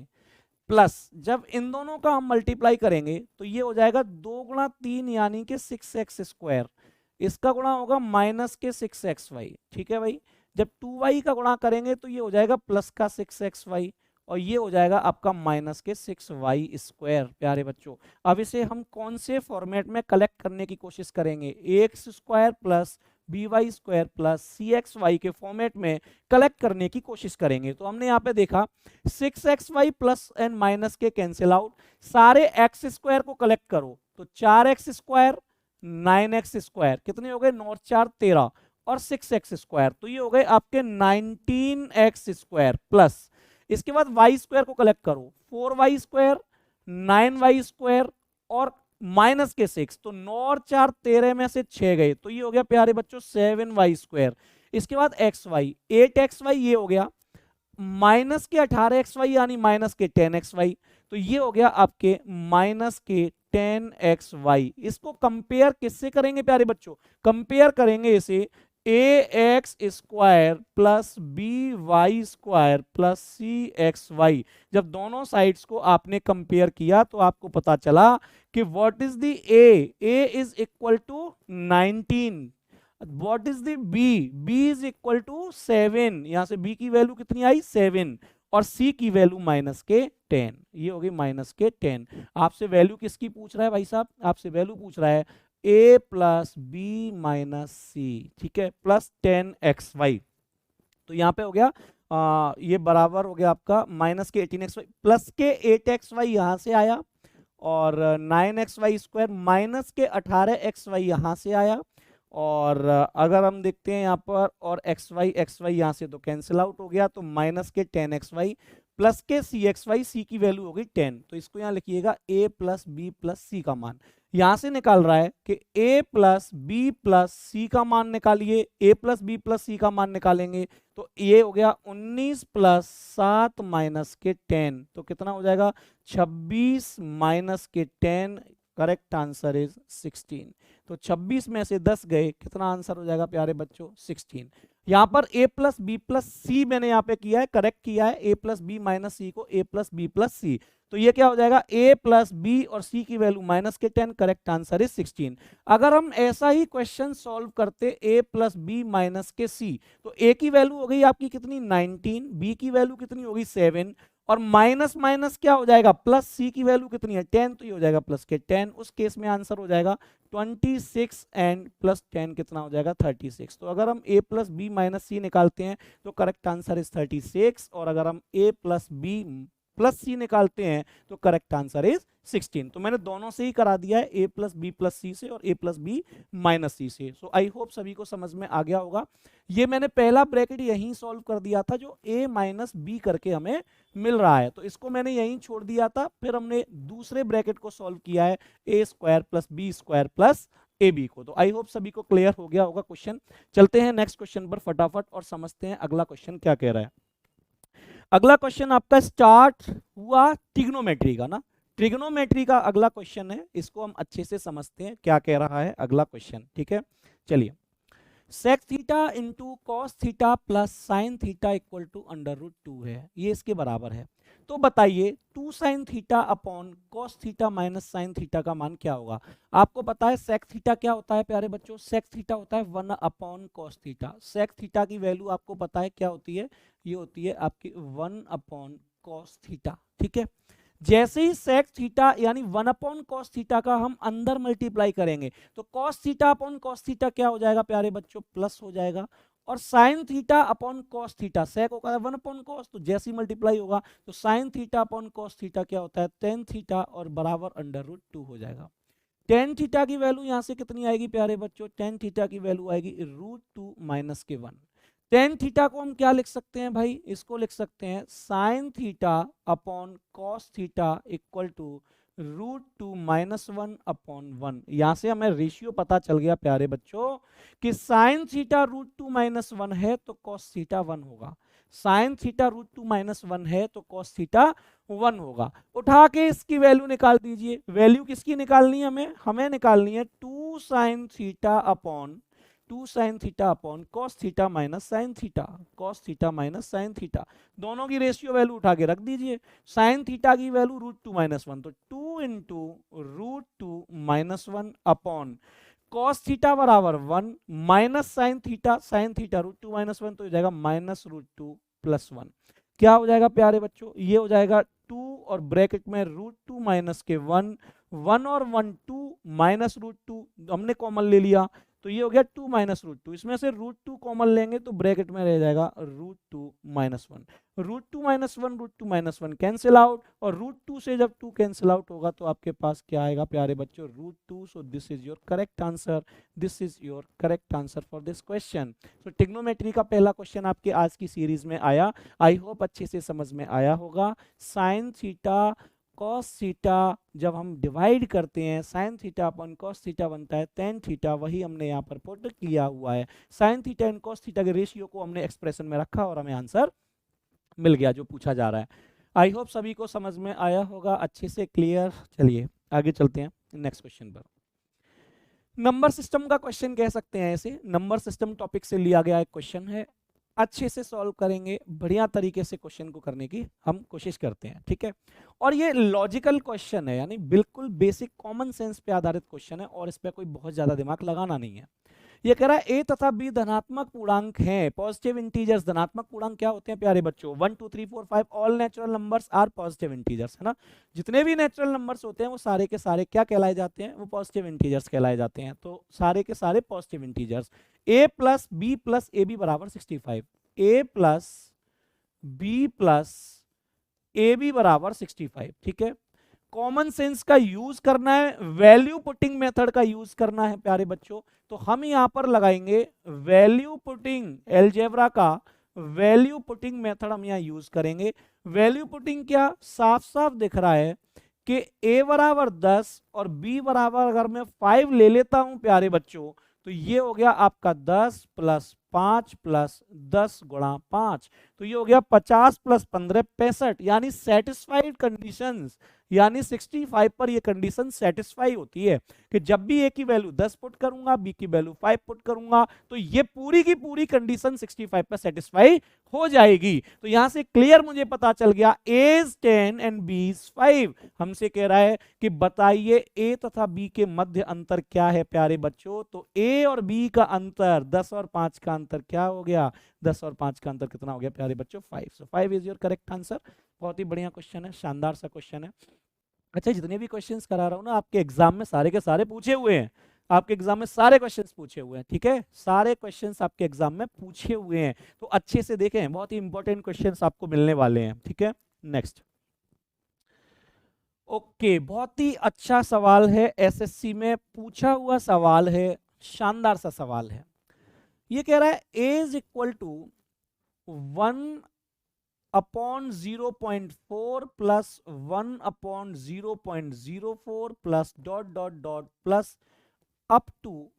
प्लस जब इन दोनों का हम मल्टीप्लाई करेंगे तो ये हो जाएगा 2 गुणा 3 यानी कि 6x स्क्वायर, इसका गुणा होगा माइनस के 6xy, ठीक है भाई। जब 2y का गुणा करेंगे तो ये हो जाएगा प्लस का 6xy, और ये हो जाएगा आपका माइनस के 6y स्क्वायर। प्यारे बच्चों, अब इसे हम कौन से फॉर्मेट में कलेक्ट करने की कोशिश करेंगे, ax square plus by square plus cxy के फॉर्मेट में कलेक्ट करने की कोशिश करेंगे। तो हमने यहाँ पे देखा 6xy प्लस एंड माइनस के कैंसिल आउट, सारे x स्क्वायर को कलेक्ट करो तो 4x स्क्वायर 9x स्क्वायर कितने हो गए, 9 4 13, और 6x स्क्वायर, तो ये हो गए आपके 19x स्क्वायर, प्लस इसके बाद y स्क्वायर को कलेक्ट करो 4y स्क्वायर 9y स्क्वायर और माइनस के 6, तो 9 और 4 13 में से 6 गए, तो ये हो गया प्यारे बच्चों 7y स्क्वायर। इसके बाद xy 8xy, ये हो गया माइनस के 18xy यानी माइनस के 10xy, तो ये हो गया आपके माइनस के 10xy। इसको कंपेयर किससे करेंगे प्यारे बच्चों, कंपेयर करेंगे इसे ax square plus by square plus cxy। जब दोनों साइड्स को आपने कंपेयर किया तो आपको पता चला कि what is the a is equal to 19, what is the b is equal to 7, यहां से b की वैल्यू कितनी आई 7, और c की वैल्यू माइनस के 10, ये हो गई माइनस के 10। आपसे वैल्यू किसकी पूछ रहा है भाई साहब, आपसे वैल्यू पूछ रहा है a प्लस बी माइनस सी, ठीक है, प्लस 10xy। तो यहाँ पे हो गया ये बराबर हो गया आपका माइनस के 18xy प्लस के 8xy यहाँ से आया, और 9xy स्क्वायर माइनस के 18xy यहाँ से आया, और अगर हम देखते हैं यहाँ पर और xy यहाँ से तो कैंसिल आउट हो गया, तो माइनस के 10xy प्लस के cxy, c की वैल्यू हो गई 10, तो इसको यहाँ लिखिएगा a plus B plus c का मान। यहां से निकाल रहा है कि a प्लस बी प्लस सी का मान निकालिए, a प्लस बी प्लस सी का मान निकालेंगे तो ये हो गया 19 प्लस 7 माइनस के 10, तो कितना हो जाएगा 26 माइनस के 10 करेक्ट आंसर इज 16। तो 26 में से 10 गए, कितना आंसर हो जाएगा प्यारे बच्चों? 16। यहाँ पर a प्लस बी प्लस सी मैंने यहाँ पे किया है, करेक्ट किया है, a प्लस बी माइनस सी को a प्लस बी प्लस सी। तो ये क्या हो जाएगा? a प्लस बी और c की वैल्यू माइनस के 10, करेक्ट आंसर इज 16। अगर हम ऐसा ही क्वेश्चन सॉल्व करते a प्लस बी माइनस के c, तो a की वैल्यू हो गई आपकी कितनी? 19, b की वैल्यू कितनी होगी? 7, और माइनस माइनस क्या हो जाएगा? प्लस सी की वैल्यू कितनी है? 10, तो ये हो जाएगा प्लस के 10। उस केस में आंसर हो जाएगा 26 एंड प्लस 10 कितना हो जाएगा? 36। तो अगर हम a प्लस बी माइनस सी निकालते हैं तो करेक्ट आंसर इज 36, और अगर हम a प्लस बी प्लस सी निकालते हैं तो करेक्ट आंसर इज 16। तो मैंने दोनों से ही करा दिया है, a प्लस बी प्लस सी से और a प्लस बी माइनस सी से। सो आई होप सभी को समझ में आ गया होगा। ये मैंने पहला ब्रैकेट यहीं सॉल्व कर दिया था जो a माइनस बी करके हमें मिल रहा है, तो इसको मैंने यहीं छोड़ दिया था। फिर हमने दूसरे ब्रैकेट को सॉल्व किया है a square plus B square plus A B को। तो आई होप सभी को क्लियर हो गया होगा क्वेश्चन। चलते हैं नेक्स्ट क्वेश्चन पर फटाफट और समझते हैं अगला क्वेश्चन क्या कह रहा है। अगला क्वेश्चन आपका स्टार्ट हुआ ट्रिग्नोमेट्री का ना, ट्रिग्नोमेट्री का अगला क्वेश्चन है, इसको हम अच्छे से समझते हैं क्या कह रहा है अगला क्वेश्चन। ठीक है, चलिए। Sec theta into cos theta plus sine theta equal to under root 2 है, ये इसके बराबर है। तो बताइए 2 sine theta upon cos theta minus sine theta का मान क्या होगा? आपको पता है सेक थीटा क्या होता है प्यारे बच्चों? सेक थीटा होता है 1 upon cos theta. Sec theta की वैल्यू आपको पता है क्या होती है? ये होती है आपकी 1 अपॉन कॉस थीटा। ठीक है, जैसे ही सेक थीटा यानी 1 अपॉन कॉस थीटा का हम अंदर मल्टीप्लाई करेंगे तो cos theta upon cos theta क्या हो जाएगा प्यारे बच्चों? प्लस हो जाएगा। और sine theta upon cos theta, sec होगा 1 अपॉन कॉस, तो जैसे ही मल्टीप्लाई होगा तो sign theta upon cos theta क्या होता है? टेन थीटा, और बराबर अंडर रूट 2 हो जाएगा। टेन थीटा की वैल्यू यहां से कितनी आएगी प्यारे बच्चों? टेन थीटा की वैल्यू आएगी रूट 2 माइनस के 1। टेन थीटा को हम क्या लिख सकते हैं भाई? इसको लिख सकते हैं sine theta upon cos theta equal to root 2 minus 1 upon 1। यहां से हमें रेशियो पता चल गया प्यारे बच्चों कि साइन थीटा रूट 2 माइनस 1 है तो कॉस थीटा 1 होगा, साइन थीटा रूट 2 माइनस 1 है तो कॉस थीटा 1 होगा। उठा के इसकी वैल्यू निकाल दीजिए। वैल्यू किसकी निकालनी है? हमें निकालनी है 2 sine theta upon cos theta minus sine theta, cos theta minus sine theta, दोनों की रेशियो वैल्यू उठा के रख दीजिए। साइन थीटा की वैल्यू रूट 2 माइनस 1, तो 2 into root 2 minus 1 upon cos theta बराबर 1 minus sine theta root 2 minus 1, तो हो जाएगा माइनस रूट 2 प्लस 1। क्या हो जाएगा प्यारे बच्चों? ये हो जाएगा 2 और ब्रैकेट में रूट 2 माइनस के 1, 1 और 1 2 माइनस रूट 2 हमने कॉमन ले लिया, तो ये हो गया 2 माइनस रूट 2। इसमें से रूट 2 कॉमन लेंगे तो ब्रैकेट में रह जाएगा root 2 minus 1। Root 2 minus 1 root 2 minus 1 cancel out, और रूट 2 से जब 2 कैंसिल आउट होगा तो आपके पास क्या आएगा प्यारे बच्चों? Root 2। So this is your correct answer, this is your correct answer for this question. So trigonometry का पहला क्वेश्चन आपके आज की सीरीज में आया, आई होप अच्छे से समझ में आया होगा। साइन थीटा कॉस थीटा जब हम डिवाइड करते हैं, साइन थीटा अपन कॉस थीटा बनता है टेन थीटा, वही हमने यहाँ पर पुट किया हुआ है। Sine theta and cos theta के रेशियो को हमने एक्सप्रेशन में रखा और हमें आंसर मिल गया जो पूछा जा रहा है। आई होप सभी को समझ में आया होगा अच्छे से, क्लियर। चलिए आगे चलते हैं नेक्स्ट क्वेश्चन पर। नंबर सिस्टम का क्वेश्चन कह सकते हैं, ऐसे नंबर सिस्टम टॉपिक से लिया गया एक क्वेश्चन है। अच्छे से सॉल्व करेंगे, बढ़िया तरीके से क्वेश्चन को करने की हम कोशिश करते हैं। ठीक है, और ये लॉजिकल क्वेश्चन है, यानी बिल्कुल बेसिक कॉमन सेंस पे आधारित क्वेश्चन है और इस पे कोई बहुत ज्यादा दिमाग लगाना नहीं है। ये कह रहा है ए तथा बी धनात्मक पूर्णांक हैं, पॉजिटिव इंटीजर्स। धनात्मक पूर्णांक क्या होते हैं प्यारे बच्चों? 1 2 3 4 5 all natural numbers are positive integers, है ना। जितने भी नेचुरल नंबर्स होते हैं वो सारे के सारे क्या कहलाए जाते हैं? वो पॉजिटिव इंटीजर्स कहलाए जाते हैं। तो सारे के सारे positive integers. A plus B plus A b बराबर 65, a plus B plus A b बराबर 65। ठीक है, कॉमन सेंस का यूज करना है, वैल्यू पुटिंग मेथड का यूज करना है प्यारे बच्चों। तो हम यहां पर लगाएंगे वैल्यू पुटिंग, अलजेब्रा का वैल्यू पुटिंग मेथड हम यहां यूज करेंगे। वैल्यू पुटिंग क्या? साफ साफ दिख रहा है कि a बराबर 10 और b बराबर अगर मैं 5 ले लेता हूं प्यारे बच्चों, तो ये हो गया आपका 10 प्लस 5 प्लस 10 गुणा 5, तो ये हो गया 50 प्लस 15 65, यानी सेटिस्फाइड कंडीशंस, यानी 65 पर ये कंडीशन सेटिस्फाई होती है कि जब भी ए की वैल्यू 10 पुट करूंगा, बी की वैल्यू 5 पुट करूंगा, तो ये पूरी की पूरी कंडीशन 65 पर सेटिस्फाई हो जाएगी। तो यहां से क्लियर मुझे पता चल गया ए इज 10 एंड बी इज 5। हमसे कह रहा है कि बताइए ए तथा बी के मध्य अंतर क्या है प्यारे बच्चों। तो ए और बी का अंतर 10 और 5 का अंतर क्या हो गया, 10 और 5 का अंतर कितना हो गया प्यारे बच्चों, 5। सो 5 इज योर करेक्ट आंसर। बहुत ही बढ़िया क्वेश्चन है, शानदार सा क्वेश्चन है। अच्छा, जितने भी क्वेश्चंस करा रहा हूं ना आपके एग्जाम में सारे के सारे पूछे हुए हैं, आपके एग्जाम में सारे क्वेश्चंस पूछे हुए हैं, ठीक है, सारे क्वेश्चंस आपके एग्जाम में पूछे हुए हैं, तो अच्छे से देखें, बहुत ही इंपॉर्टेंट क्वेश्चंस आपको मिलने वाले हैं, ठीक है। नेक्स्ट, ओके, बहुत ही अच्छा सवाल है, एसएससी में पूछा हुआ सवाल है, शानदार सा सवाल है। ये कह रहा है a इज इक्वल टू 1/0.4 प्लस 1/0.04 plus dot dot dot plus up to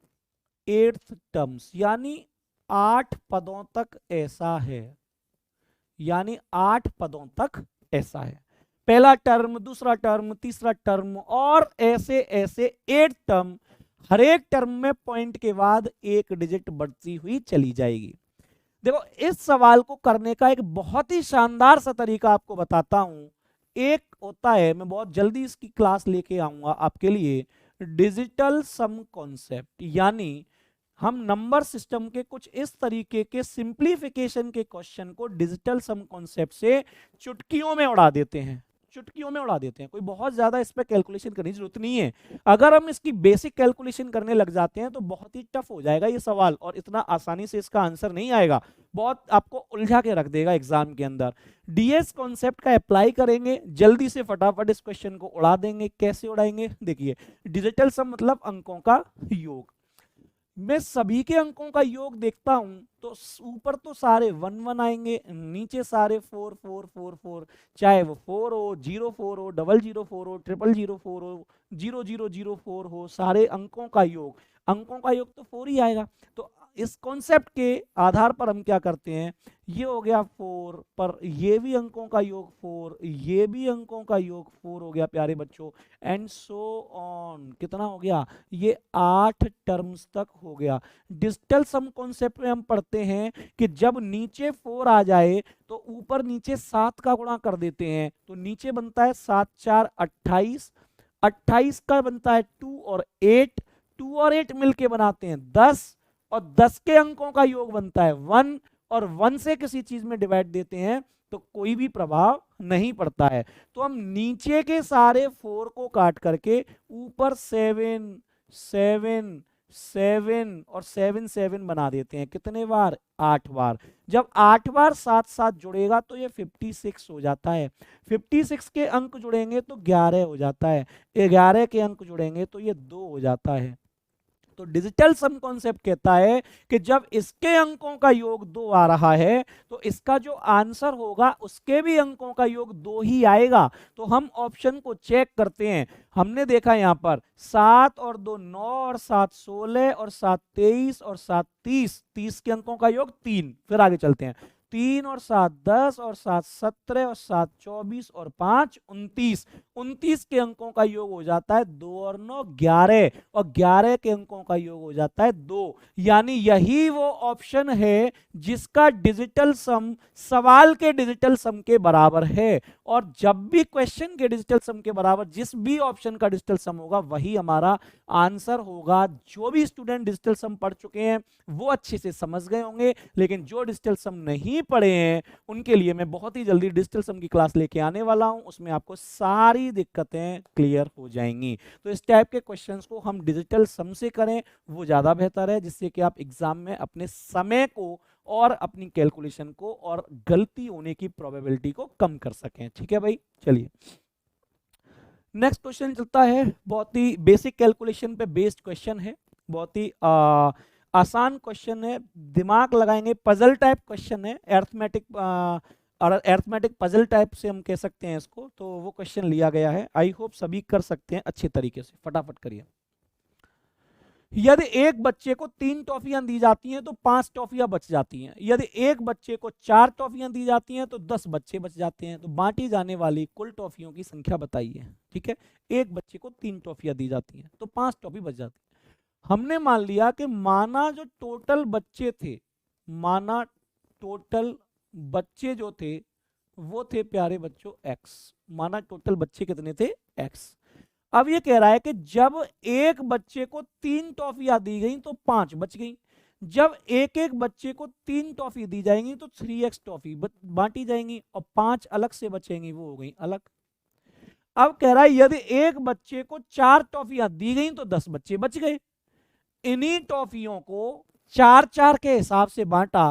8th terms, यानी 8 पदों तक ऐसा है, यानी 8 पदों तक ऐसा है। पहला टर्म, दूसरा टर्म, तीसरा टर्म और ऐसे ऐसे 8 टर्म, हर एक टर्म में पॉइंट के बाद एक डिजिट बढ़ती हुई चली जाएगी। देखो, इस सवाल को करने का एक बहुत ही शानदार सा तरीका आपको बताता हूं। एक होता है, मैं बहुत जल्दी इसकी क्लास लेके आऊंगा आपके लिए, डिजिटल सम कॉन्सेप्ट, यानी हम नंबर सिस्टम के कुछ इस तरीके के सिंप्लीफिकेशन के क्वेश्चन को डिजिटल सम कॉन्सेप्ट से चुटकियों में उड़ा देते हैं, चुटकियों में उड़ा देते हैं। कोई बहुत ज्यादा इस पे कैलकुलेशन करने की जरूरत नहीं है। अगर हम इसकी बेसिक कैलकुलेशन करने लग जाते हैं तो बहुत ही टफ हो जाएगा ये सवाल, और इतना आसानी से इसका आंसर नहीं आएगा, बहुत आपको उलझा के रख देगा एग्जाम के अंदर। डीएस कॉन्सेप्ट का अप्लाई करेंगे, जल्दी से फटाफट इस क्वेश्चन को उड़ा देंगे। कैसे उड़ाएंगे, देखिए, डिजिटल सम मतलब अंकों का योग। मैं सभी के अंकों का योग देखता हूं तो ऊपर तो सारे 1 1 आएंगे, नीचे सारे 4 4 4 4, चाहे वो 4 हो, 0 4 हो, 0 0 4 हो, 0 0 4 हो, 0 0 0 4 हो, सारे अंकों का योग, अंकों का योग तो 4 ही आएगा। तो इस कॉन्सेप्ट के आधार पर हम क्या करते हैं, ये हो गया 4, पर ये भी अंकों का योग 4, ये भी अंकों का योग 4 हो गया प्यारे बच्चों, एंड सो ऑन। कितना हो गया, ये 8 टर्म्स तक हो गया। डिजिटल सम कॉन्सेप्ट में हम पढ़ते हैं कि जब नीचे 4 आ जाए तो ऊपर नीचे 7 का गुणा कर देते हैं, तो नीचे बनता है 7 4 28, 28 का बनता है 2 और 8, 2 और 8 मिलके बनाते हैं 10, और 10 के अंकों का योग बनता है 1, और 1 से किसी चीज में डिवाइड देते हैं तो कोई भी प्रभाव नहीं पड़ता है। तो हम नीचे के सारे 4 को काट करके ऊपर 7 7 7 और 7 7 बना देते हैं। कितने बार, 8 बार। जब 8 बार साथ साथ जुड़ेगा तो ये 56 हो जाता है। 56 के अंक जुड़ेंगे तो 11 हो जाता है, 11 के अंक जुड़ेंगे तो ये 2 हो जाता है। तो डिजिटल सम कॉन्सेप्ट कहता है कि जब इसके अंकों का योग 2 आ रहा है तो इसका जो आंसर होगा उसके भी अंकों का योग 2 ही आएगा। तो हम ऑप्शन को चेक करते हैं। हमने देखा यहां पर 7 और 2 9 और 7 16 और 7 23 और 7 30, 30 के अंकों का योग 3। फिर आगे चलते हैं, 3 और 7 10 और 7 17 और 7 24 और 5 29, 29 के अंकों का योग हो जाता है 2 और 9 11, और 11 के अंकों का योग हो जाता है 2। यानी यही वो ऑप्शन है जिसका डिजिटल सम सवाल के डिजिटल सम के बराबर है। और जब भी क्वेश्चन के डिजिटल सम के बराबर जिस भी ऑप्शन का डिजिटल सम होगा वही हमारा आंसर होगा। जो भी स्टूडेंट डिजिटल सम पढ़ चुके हैं वो अच्छे से समझ गए होंगे, लेकिन जो डिजिटल सम नहीं पढ़े हैं उनके लिए मैं बहुत ही जल्दी डिजिटल सम की क्लास लेके आने वाला हूं, उसमें आपको सारी दिक्कतें क्लियर हो जाएंगी। तो इस टाइप के क्वेश्चंस को हम डिजिटल सम से करें वो ज्यादा बेहतर है, जिससे कि आप एग्जाम में अपने समय को और अपनी कैलकुलेशन को और गलती होने की प्रोबेबिलिटी को कम कर सकें। ठीक है भाई, चलिए नेक्स्ट क्वेश्चन चलता है। बहुत ही बेसिक कैलकुलेशन पे बेस्ड क्वेश्चन है, बहुत ही आसान क्वेश्चन है, दिमाग लगाएंगे, पजल टाइप क्वेश्चन है, अर्थमेटिक पजल टाइप से हम कह सकते हैं इसको। तो वो क्वेश्चन लिया गया है, आई होप सभी कर सकते हैं अच्छे तरीके से। फटाफट करिए। यदि एक बच्चे को 3 टॉफियां दी जाती हैं तो 5 टॉफियां बच जाती हैं। यदि एक बच्चे को 4 टॉफियां दी जाती हैं तो 10 बच्चे बच जाते हैं। तो बांटी जाने वाली कुल टॉफियों की संख्या बताइए। ठीक है, एक बच्चे को 3 टॉफियां दी जाती हैं तो 5 टॉफी बच जाती है। हमने मान लिया कि माना जो टोटल बच्चे थे, माना टोटल बच्चे जो थे वो थे प्यारे बच्चों x। माना टोटल बच्चे कितने थे, x। अब ये कह रहा है कि जब एक बच्चे को 3 टॉफियां दी गई तो 5 बच गई। जब एक एक बच्चे को 3 टॉफी दी जाएंगी तो 3x टॉफी बांटी जाएंगी और 5 अलग से बचेंगी, वो हो गई अलग। अब कह रहा है यदि एक बच्चे को 4 टॉफियां दी गई तो 10 बच्चे बच गए। इन्हीं टॉफियों को 4-4 के हिसाब से बांटा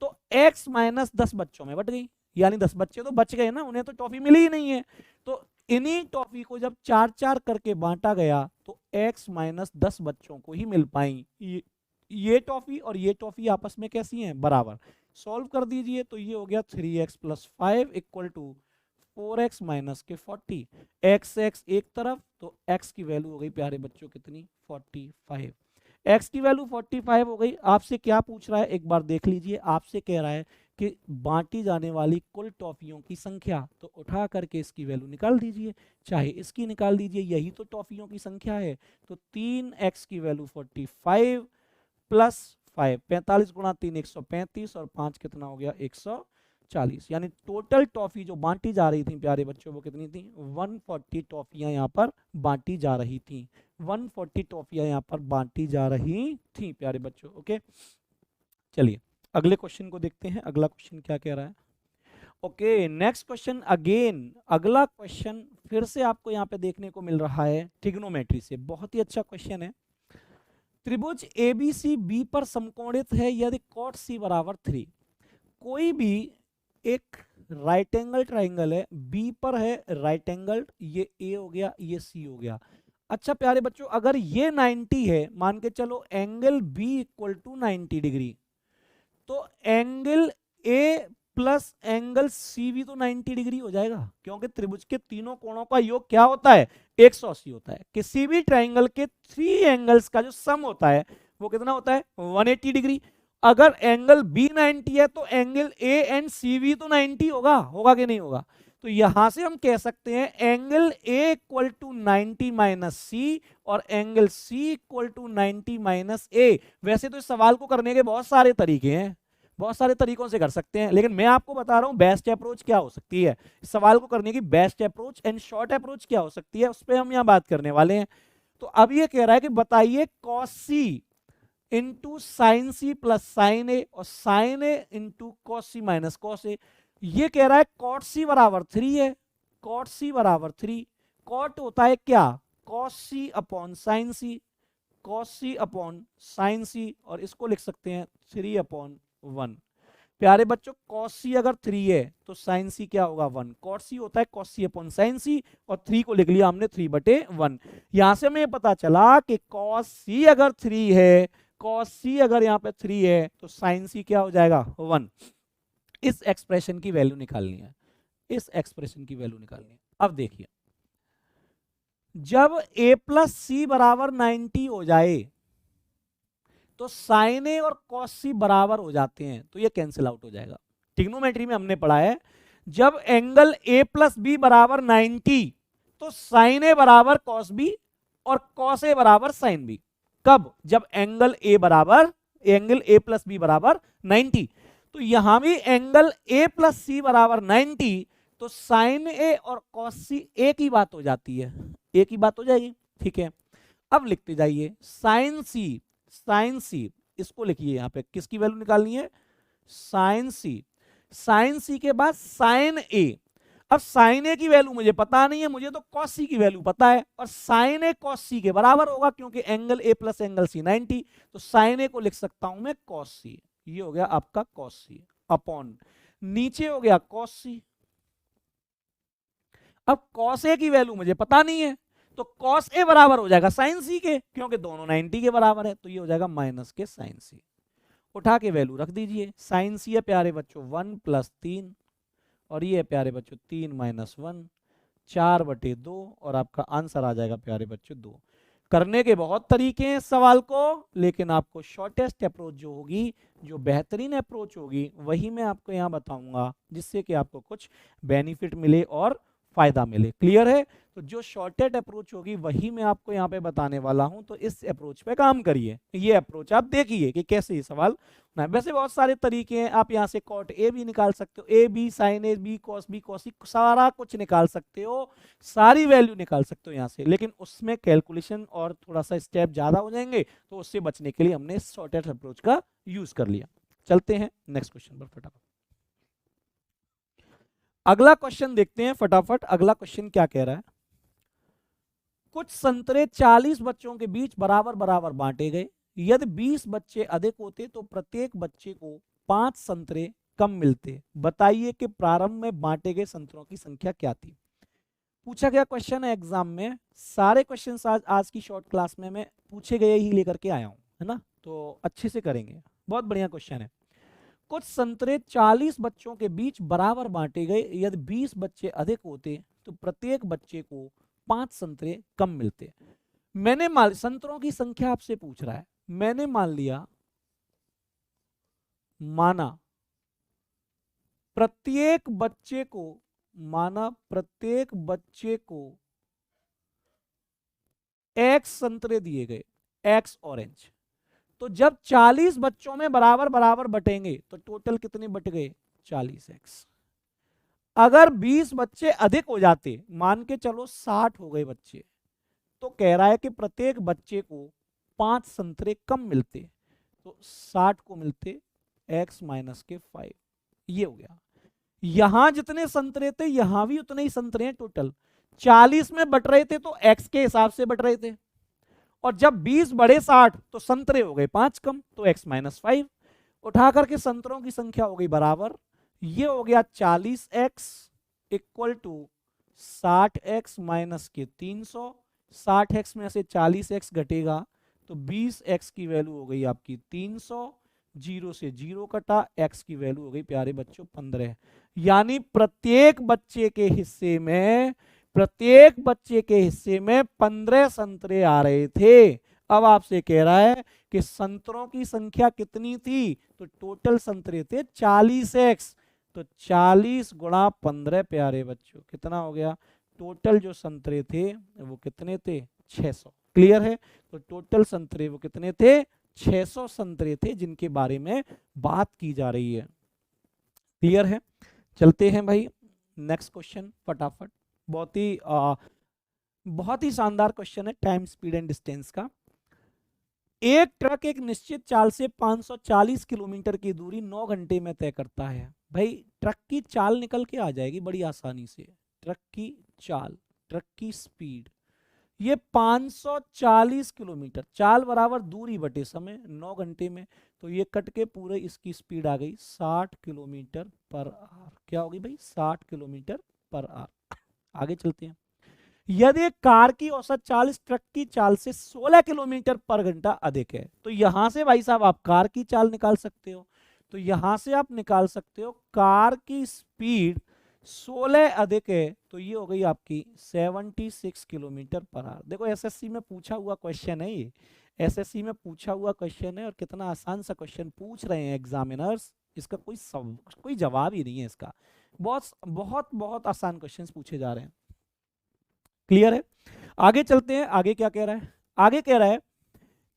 तो x माइनस 10 बच्चों में बट गई, यानी 10 बच्चे तो बच गए ना, उन्हें तो टॉफी मिली ही नहीं है। तो इन्हीं टॉफी को जब 4-4 करके बांटा गया तो x माइनस 10 बच्चों को ही मिल पाई। ये टॉफी और ये टॉफी आपस में कैसी हैं, बराबर। सॉल्व कर दीजिए तो ये हो गया 3x plus 5 equal to 4x minus के 40। x एक तरफ तो x की वैल्यू हो गई प्यारे बच्चों कितनी, 45। x की वैल्यू 45 हो गई। आपसे क्या पूछ रहा है एक बार देख लीजिए, आपसे कह रहा है कि बांटी जाने वाली कुल टॉफियों की संख्या, तो उठा करके इसकी वैल्यू निकाल दीजिए, चाहे इसकी निकाल दीजिए, यही तो टॉफियों की संख्या है। तो 3x की वैल्यू 45 प्लस 5, 45 गुणा 3 135 और 5 कितना हो गया 140। यानी टोटल टॉफी जो बांटी जा रही थी प्यारे बच्चों वो कितनी थी, 140 टॉफियां यहाँ पर बांटी जा रही थी। 140 टॉफियां यहाँ पर बांटी जा रही थी प्यारे बच्चों। ओके, चलिए अगले क्वेश्चन को देखते हैं। अगला क्वेश्चन क्या कह रहा है। ओके, नेक्स्ट क्वेश्चन अगेन, अगला क्वेश्चन फिर से आपको यहाँ पे देखने को मिल रहा है ट्रिग्नोमेट्री से। बहुत ही अच्छा क्वेश्चन है। त्रिभुज एबीसी बी पर समकोणित है यदि कॉट सी बराबर 3। कोई भी एक राइट एंगल ट्राइंगल है, बी पर है राइट एंगल, ये ए हो गया ये सी हो गया। अच्छा प्यारे बच्चों, अगर ये 90 है, मान के चलो एंगल बी इक्वल टू 90 डिग्री, तो एंगल ए प्लस एंगल सी भी तो 90 डिग्री हो जाएगा, क्योंकि त्रिभुज के तीनों कोणों का योग क्या होता है, 180 होता है। किसी भी ट्राइंगल के 3 एंगल्स का जो सम होता है वो कितना होता है, 180 डिग्री। अगर एंगल बी 90 है तो एंगल ए एंड सी भी तो 90 होगा, होगा कि नहीं होगा। तो यहां से हम कह सकते हैं angle a equal to 90 minus c और angle c equal to 90 minus a. वैसे तो इस सवाल को करने के बहुत सारे तरीके हैं, बहुत सारे तरीकों से कर सकते हैं, लेकिन मैं आपको बता रहा हूं बेस्ट अप्रोच क्या हो सकती है। इस सवाल को करने की best approach and short approach क्या हो सकती है, उस पर हम यहाँ बात करने वाले हैं। तो अब ये कह रहा है कि बताइए cos c into sine c plus sine a और sine a into cos c minus cos a. ये कह रहा है कॉट सी बराबर 3 है, कॉट सी बराबर 3। कॉट होता है क्या, कॉस सी अपॉन साइन सी, कॉस सी अपॉन साइन सी, और इसको लिख सकते हैं 3 अपॉन 1। प्यारे बच्चों कॉस सी अगर 3 है तो साइन सी क्या होगा 1। कॉट सी होता है कॉस सी अपॉन साइन सी और 3 को लिख लिया हमने 3/1। यहां से हमें पता चला कि कॉस सी अगर 3 है, कॉस सी अगर यहाँ पे 3 है तो साइन सी क्या हो जाएगा 1। इस एक्सप्रेशन की वैल्यू निकालनी है, इस एक्सप्रेशन की वैल्यू निकालनी है। अब देखिए जब a प्लस सी बराबर 90 हो जाए तो साइन ए और कॉस सी बराबर हो जाते हैं, तो ये कैंसिल आउट हो जाएगा। ट्रिग्नोमेट्री में हमने पढ़ा है जब एंगल a प्लस बी बराबर 90 तो साइन ए बराबर कॉस बी और कॉस ए बराबर साइन बी। कब, जब एंगल a प्लस बी बराबर 90। तो यहां भी एंगल a प्लस सी बराबर 90, तो साइन ए और कॉस सी एक ही बात हो जाती है, एक ही बात हो जाएगी। ठीक है, अब लिखते जाइए साइन सी, साइन सी इसको लिखिए, यहां पे किसकी वैल्यू निकालनी है, साइन सी। साइन सी के बाद साइन ए। अब साइन ए की वैल्यू मुझे पता नहीं है, मुझे तो कॉस सी की वैल्यू पता है, और साइन ए कॉस सी के बराबर होगा क्योंकि एंगल ए प्लस एंगल सी 90। तो साइन ए को लिख सकता हूं मैं कॉस सी, ये हो गया आपका कॉस सी अपॉन नीचे हो गया कॉस सी। अब कॉस ए की वैल्यू मुझे पता नहीं है, तो कॉस ए बराबर हो जाएगा साइन सी के, क्योंकि दोनों 90 के बराबर है, तो ये हो जाएगा माइनस के साइन सी। उठा के वैल्यू रख दीजिए, साइन सी है प्यारे बच्चों 1 प्लस 3 और ये है प्यारे बच्चों 3 माइनस 1, 4/2 और आपका आंसर आ जाएगा प्यारे बच्चों 2। करने के बहुत तरीके हैं इस सवाल को, लेकिन आपको शॉर्टेस्ट अप्रोच जो होगी, जो बेहतरीन अप्रोच होगी, वही मैं आपको यहाँ बताऊंगा, जिससे कि आपको कुछ बेनिफिट मिले और फायदा मिले। क्लियर है? तो जो शॉर्टेड अप्रोच होगी वही मैं आपको यहाँ पे बताने वाला हूं, तो इस अप्रोच पे काम करिए। ये अप्रोच आप देखिए कि कैसे ये सवाल ना। वैसे बहुत सारे तरीके हैं, आप यहाँ से कॉट ए भी निकाल सकते हो, a b sine a b cos c, सारा कुछ निकाल सकते हो, सारी वैल्यू निकाल सकते हो यहाँ से, लेकिन उसमें कैलकुलेशन और थोड़ा सा स्टेप ज्यादा हो जाएंगे, तो उससे बचने के लिए हमने शॉर्टेड अप्रोच का यूज कर लिया। चलते हैं नेक्स्ट क्वेश्चन पर फटाफट। अगला क्वेश्चन देखते हैं फटाफट। अगला क्वेश्चन क्या कह रहा है? कुछ संतरे 40 बच्चों के बीच बराबर बराबर बांटे गए। यदि 20 बच्चे अधिक होते तो प्रत्येक बच्चे को 5 संतरे कम मिलते। बताइए कि प्रारंभ में बांटे गए संतरों की संख्या क्या थी। पूछा गया क्वेश्चन है एग्जाम में। सारे क्वेश्चन आज की शॉर्ट क्लास में मैं पूछे गए ही लेकर के आया हूं, है ना, तो अच्छे से करेंगे। बहुत बढ़िया क्वेश्चन है। कुछ संतरे 40 बच्चों के बीच बराबर बांटे गए। यदि 20 बच्चे अधिक होते तो प्रत्येक बच्चे को 5 संतरे कम मिलते। मैंने मान, संतरों की संख्या आपसे पूछ रहा है, मैंने मान लिया, माना प्रत्येक बच्चे को, माना प्रत्येक बच्चे को x संतरे दिए गए, x ऑरेंज। तो जब 40 बच्चों में बराबर बराबर बटेंगे तो टोटल कितने बट गए? 40x। अगर 20 बच्चे अधिक हो जाते, मान के चलो 60 हो गए बच्चे, तो कह रहा है कि प्रत्येक बच्चे को 5 संतरे कम मिलते। तो 60 को मिलते x माइनस के 5। ये हो गया। यहां जितने संतरे थे यहां भी उतने ही संतरे हैं टोटल। 40 में बट रहे थे तो x के हिसाब से बट रहे थे, और जब 20 बढ़े 60 तो संतरे हो गए 5 कम, तो x माइनस 5। उठा करके संतरों की संख्या हो गई बराबर। ये हो गया 40x equal to 60x minus के 300। 60x में से 40x घटेगा तो 20x की वैल्यू हो गई आपकी 300। 0 से 0 कटा, x की वैल्यू हो गई प्यारे बच्चों 15। यानी प्रत्येक बच्चे के हिस्से में, प्रत्येक बच्चे के हिस्से में 15 संतरे आ रहे थे। अब आपसे कह रहा है कि संतरों की संख्या कितनी थी, तो टोटल संतरे थे 40x। तो 40 गुणा 15 प्यारे बच्चों कितना हो गया? टोटल जो संतरे थे वो कितने थे? 600। क्लियर है? तो टोटल संतरे वो कितने थे? 600 संतरे थे, जिनके बारे में बात की जा रही है। क्लियर है? चलते हैं भाई नेक्स्ट क्वेश्चन फटाफट। बहुत ही शानदार क्वेश्चन है टाइम स्पीड एंड डिस्टेंस का। एक ट्रक एक निश्चित चाल से 540 किलोमीटर की दूरी 9 घंटे में तय करता है। भाई ट्रक की चाल निकल के आ जाएगी बड़ी आसानी से। ट्रक की चाल, ट्रक की स्पीड, ये 540 किलोमीटर, चाल बराबर दूरी बटे समय 9 घंटे में, तो ये कट के पूरे इसकी स्पीड आ गई 60 किलोमीटर पर आवर। क्या होगी भाई? 60 किलोमीटर पर आवर। आगे चलते हैं। यदि कार की औसत चाल इस ट्रक की चाल से 16 किलोमीटर पर घंटा अधिक है, तो यहां से भाई साहब आप कार की चाल निकाल सकते हो। तो यहां से आप निकाल सकते हो कार की स्पीड 16 अधिक है, तो ये हो गई आपकी 76 किलोमीटर पर आवर। देखो एसएससी में पूछा हुआ क्वेश्चन है ये, एसएससी में पूछा हुआ क्वेश्चन है, और कितना आसान सा क्वेश्चन पूछ रहे हैं एग्जामिनर्स। इसका कोई जवाब ही नहीं है इसका। बहुत बहुत बहुत आसान क्वेश्चन पूछे जा रहे हैं। क्लियर है? आगे चलते हैं। आगे क्या कह रहा है? आगे कह रहा है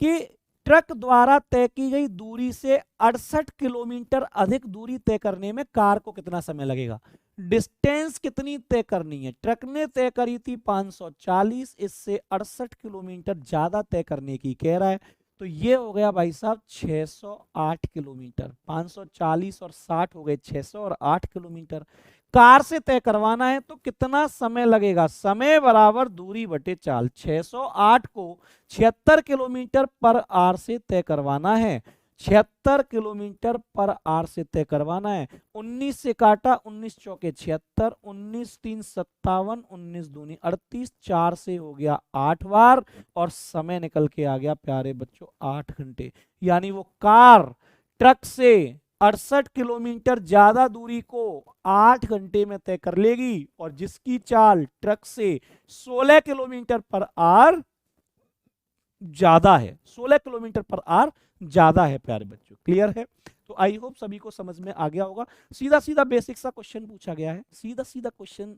कि ट्रक द्वारा तय की गई दूरी से 68 किलोमीटर अधिक दूरी तय करने में कार को कितना समय लगेगा। डिस्टेंस कितनी तय करनी है? ट्रक ने तय करी थी 540, इससे 68 किलोमीटर ज्यादा तय करने की कह रहा है। तो ये हो गया भाई साहब 608 किलोमीटर। 540 और 60 हो गए 600 और 8 किलोमीटर। कार से तय करवाना है तो कितना समय लगेगा? समय बराबर दूरी बटे चाल। 608 को 76 किलोमीटर पर आवर से तय करवाना है। 76 किलोमीटर पर आवर से तय करवाना है। 19 से काटा, 19 चौके 76, 19 3 57, 19 दूनी 38, 4 से हो गया 8 बार, और समय निकल के आ गया प्यारे बच्चों 8 घंटे। यानी वो कार ट्रक से 68 किलोमीटर ज्यादा दूरी को 8 घंटे में तय कर लेगी, और जिसकी चाल ट्रक से 16 किलोमीटर पर आवर ज्यादा है, 16 किलोमीटर पर आवर ज्यादा है प्यारे बच्चों। क्लियर है? तो आई होप सभी को समझ में आ गया होगा। सीधा सीधा बेसिक सा क्वेश्चन पूछा गया है, सीधा सीधा क्वेश्चन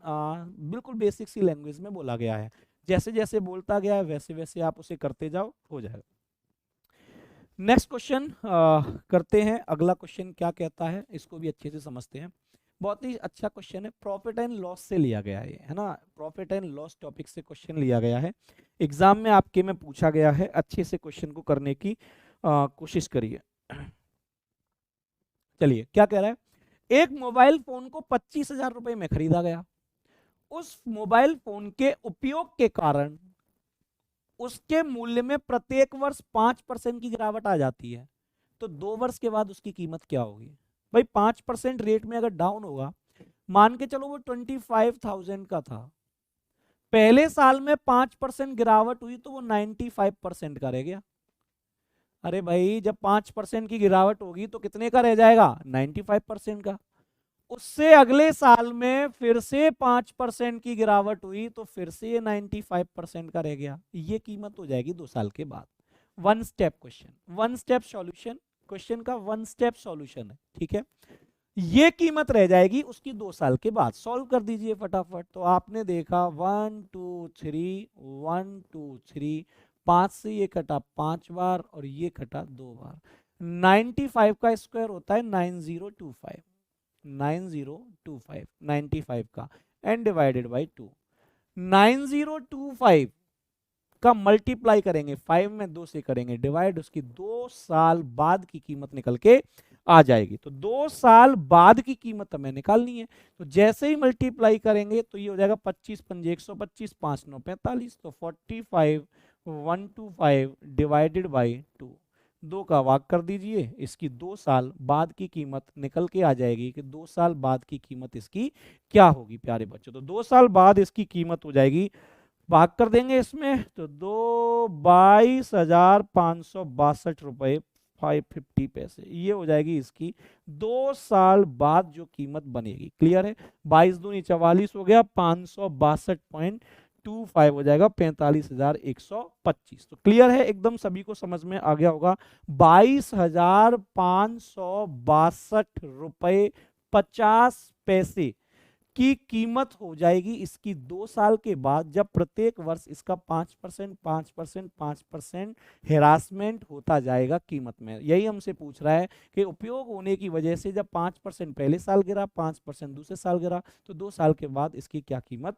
बिल्कुल बेसिक सी लैंग्वेज में बोला गया है। जैसे जैसे बोलता गया है वैसे वैसे आप उसे करते जाओ, हो जाएगा। नेक्स्ट क्वेश्चन करते हैं। अगला क्वेश्चन क्या कहता है, इसको भी अच्छे से समझते हैं। बहुत ही अच्छा क्वेश्चन है, प्रॉफिट एंड लॉस से लिया गया है ना, प्रॉफिट एंड लॉस टॉपिक से क्वेश्चन लिया गया है। एग्जाम में आपके में पूछा गया है, अच्छे से क्वेश्चन को करने की कोशिश करिए। चलिए क्या कह रहा है, एक मोबाइल फोन को 25,000 रुपए में खरीदा गया। उस मोबाइल फोन के उपयोग के कारण उसके मूल्य में प्रत्येक वर्ष 5% की गिरावट आ जाती है। तो 2 वर्ष के बाद उसकी कीमत क्या होगी? भाई 5% रेट में अगर डाउन होगा, मान के चलो वो 25,000 का था, पहले साल में 5% गिरावट हुई तो वो 95% का रह गया। अरे भाई जब 5% की गिरावट होगी तो कितने का रह जाएगा? 95% का। उससे अगले साल में फिर से 5% की गिरावट हुई तो फिर से ये 95% का रह गया। ये कीमत हो जाएगी 2 साल के बाद। One step question, one step solution, question का वन स्टेप सॉल्यूशन है, ठीक है। ये कीमत रह जाएगी उसकी 2 साल के बाद। सॉल्व कर दीजिए फटाफट। तो आपने देखा 1 2 3 1 2 3, 5 से ये कटा 5 बार और ये कटा 2 बार। 95 का स्क्वायर होता है 9025, 9025 95 का एंड डिवाइडेड बाई 2। 9025 का मल्टीप्लाई करेंगे 5 में 2 से करेंगे डिवाइड, उसकी 2 साल बाद की कीमत निकल के आ जाएगी। तो 2 साल बाद की कीमत हमें निकालनी है। तो जैसे ही मल्टीप्लाई करेंगे तो ये हो जाएगा 25 पंजे 125, 5 9 45, तो 45 125 डिवाइडेड बाई 2। 2 का भाग कर दीजिए, इसकी 2 साल बाद की कीमत निकल के आ जाएगी कि 2 साल बाद की कीमत इसकी क्या होगी प्यारे बच्चों। तो 2 साल बाद इसकी कीमत हो जाएगी, भाग कर देंगे इसमें तो 22,562 रुपए 550 पैसे, ये हो जाएगी इसकी 2 साल बाद जो कीमत बनेगी। क्लियर है? 22 दूनी 44 हो गया, 562.25 हो जाएगा 45,125। तो क्लियर है एकदम, सभी को समझ में आ गया होगा। 22,562 रुपए 50 पैसे की कीमत हो जाएगी इसकी 2 साल के बाद, जब प्रत्येक वर्ष इसका 5% 5% 5% हेरासमेंट होता जाएगा कीमत में। यही हमसे पूछ रहा है कि उपयोग होने की वजह से जब 5% पहले साल गिरा, 5% दूसरे साल गिरा, तो 2 साल के बाद इसकी क्या कीमत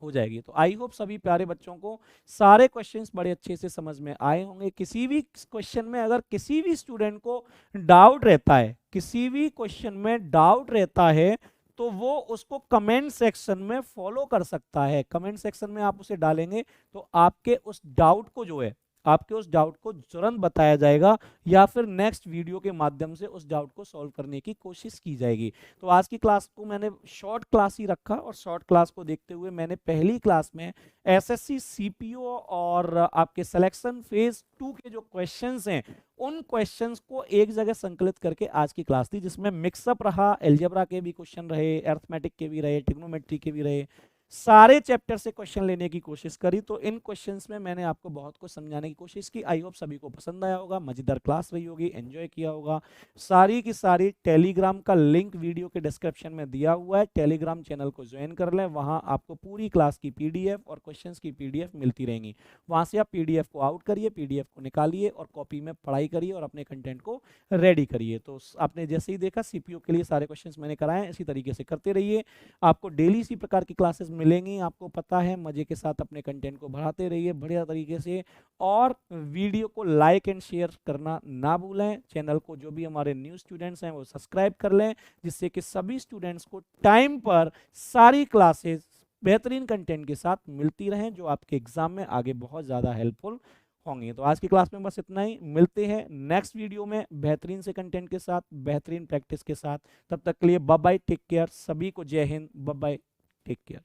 हो जाएगी। तो आई होप सभी प्यारे बच्चों को सारे क्वेश्चंस बड़े अच्छे से समझ में आए होंगे। किसी भी क्वेश्चन में अगर किसी भी स्टूडेंट को डाउट रहता है, किसी भी क्वेश्चन में डाउट रहता है, तो वो उसको कमेंट सेक्शन में फॉलो कर सकता है। कमेंट सेक्शन में आप उसे डालेंगे तो आपके उस डाउट को जो है, आपके उस डाउट को तुरंत बताया जाएगा या फिर नेक्स्ट वीडियो के माध्यम से उस डाउट को सॉल्व करने की कोशिश की जाएगी। तो आज की क्लास को मैंने शॉर्ट क्लास ही रखा और शॉर्ट क्लास को देखते हुए मैंने पहली क्लास में एसएससी सीपीओ और आपके सिलेक्शन फेज 2 के जो क्वेश्चंस हैं उन क्वेश्चंस को एक जगह संकलित करके आज की क्लास थी, जिसमें मिक्सअप रहा, एलजेब्रा के भी क्वेश्चन रहे, अरिथमेटिक के भी रहे, ट्रिग्नोमेट्री के भी रहे, सारे चैप्टर से क्वेश्चन लेने की कोशिश करी। तो इन क्वेश्चंस में मैंने आपको बहुत कुछ समझाने की कोशिश की। आई होप सभी को पसंद आया होगा, मजेदार क्लास रही होगी, एंजॉय किया होगा। सारी की सारी टेलीग्राम का लिंक वीडियो के डिस्क्रिप्शन में दिया हुआ है, टेलीग्राम चैनल को ज्वाइन कर लें। वहां आपको पूरी क्लास की पीडीएफ और क्वेश्चंस की पीडीएफ मिलती रहेंगी। वहां से आप पीडीएफ को आउट करिए, पीडीएफ को निकालिए और कॉपी में पढ़ाई करिए और अपने कंटेंट को रेडी करिए। तो आपने जैसे ही देखा सीपीओ के लिए सारे क्वेश्चंस मैंने कराए हैं, इसी तरीके से करते रहिए। आपको डेली इसी प्रकार की क्लासेस मिलेंगी, आपको पता है। मजे के साथ अपने कंटेंट को बढ़ाते रहिए बढ़िया तरीके से, और वीडियो को लाइक एंड शेयर करना ना भूलें। चैनल को जो भी हमारे न्यू स्टूडेंट्स हैं वो सब्सक्राइब कर लें, जिससे कि सभी स्टूडेंट्स को टाइम पर सारी क्लासेस बेहतरीन कंटेंट के साथ मिलती रहें, जो आपके एग्जाम में आगे बहुत ज़्यादा हेल्पफुल होंगे। तो आज की क्लास में बस इतना ही, मिलते हैं नेक्स्ट वीडियो में बेहतरीन से कंटेंट के साथ, बेहतरीन प्रैक्टिस के साथ। तब तक के लिए बाय बाय, टेक केयर। सभी को जय हिंद, बाय बाय, टेक केयर।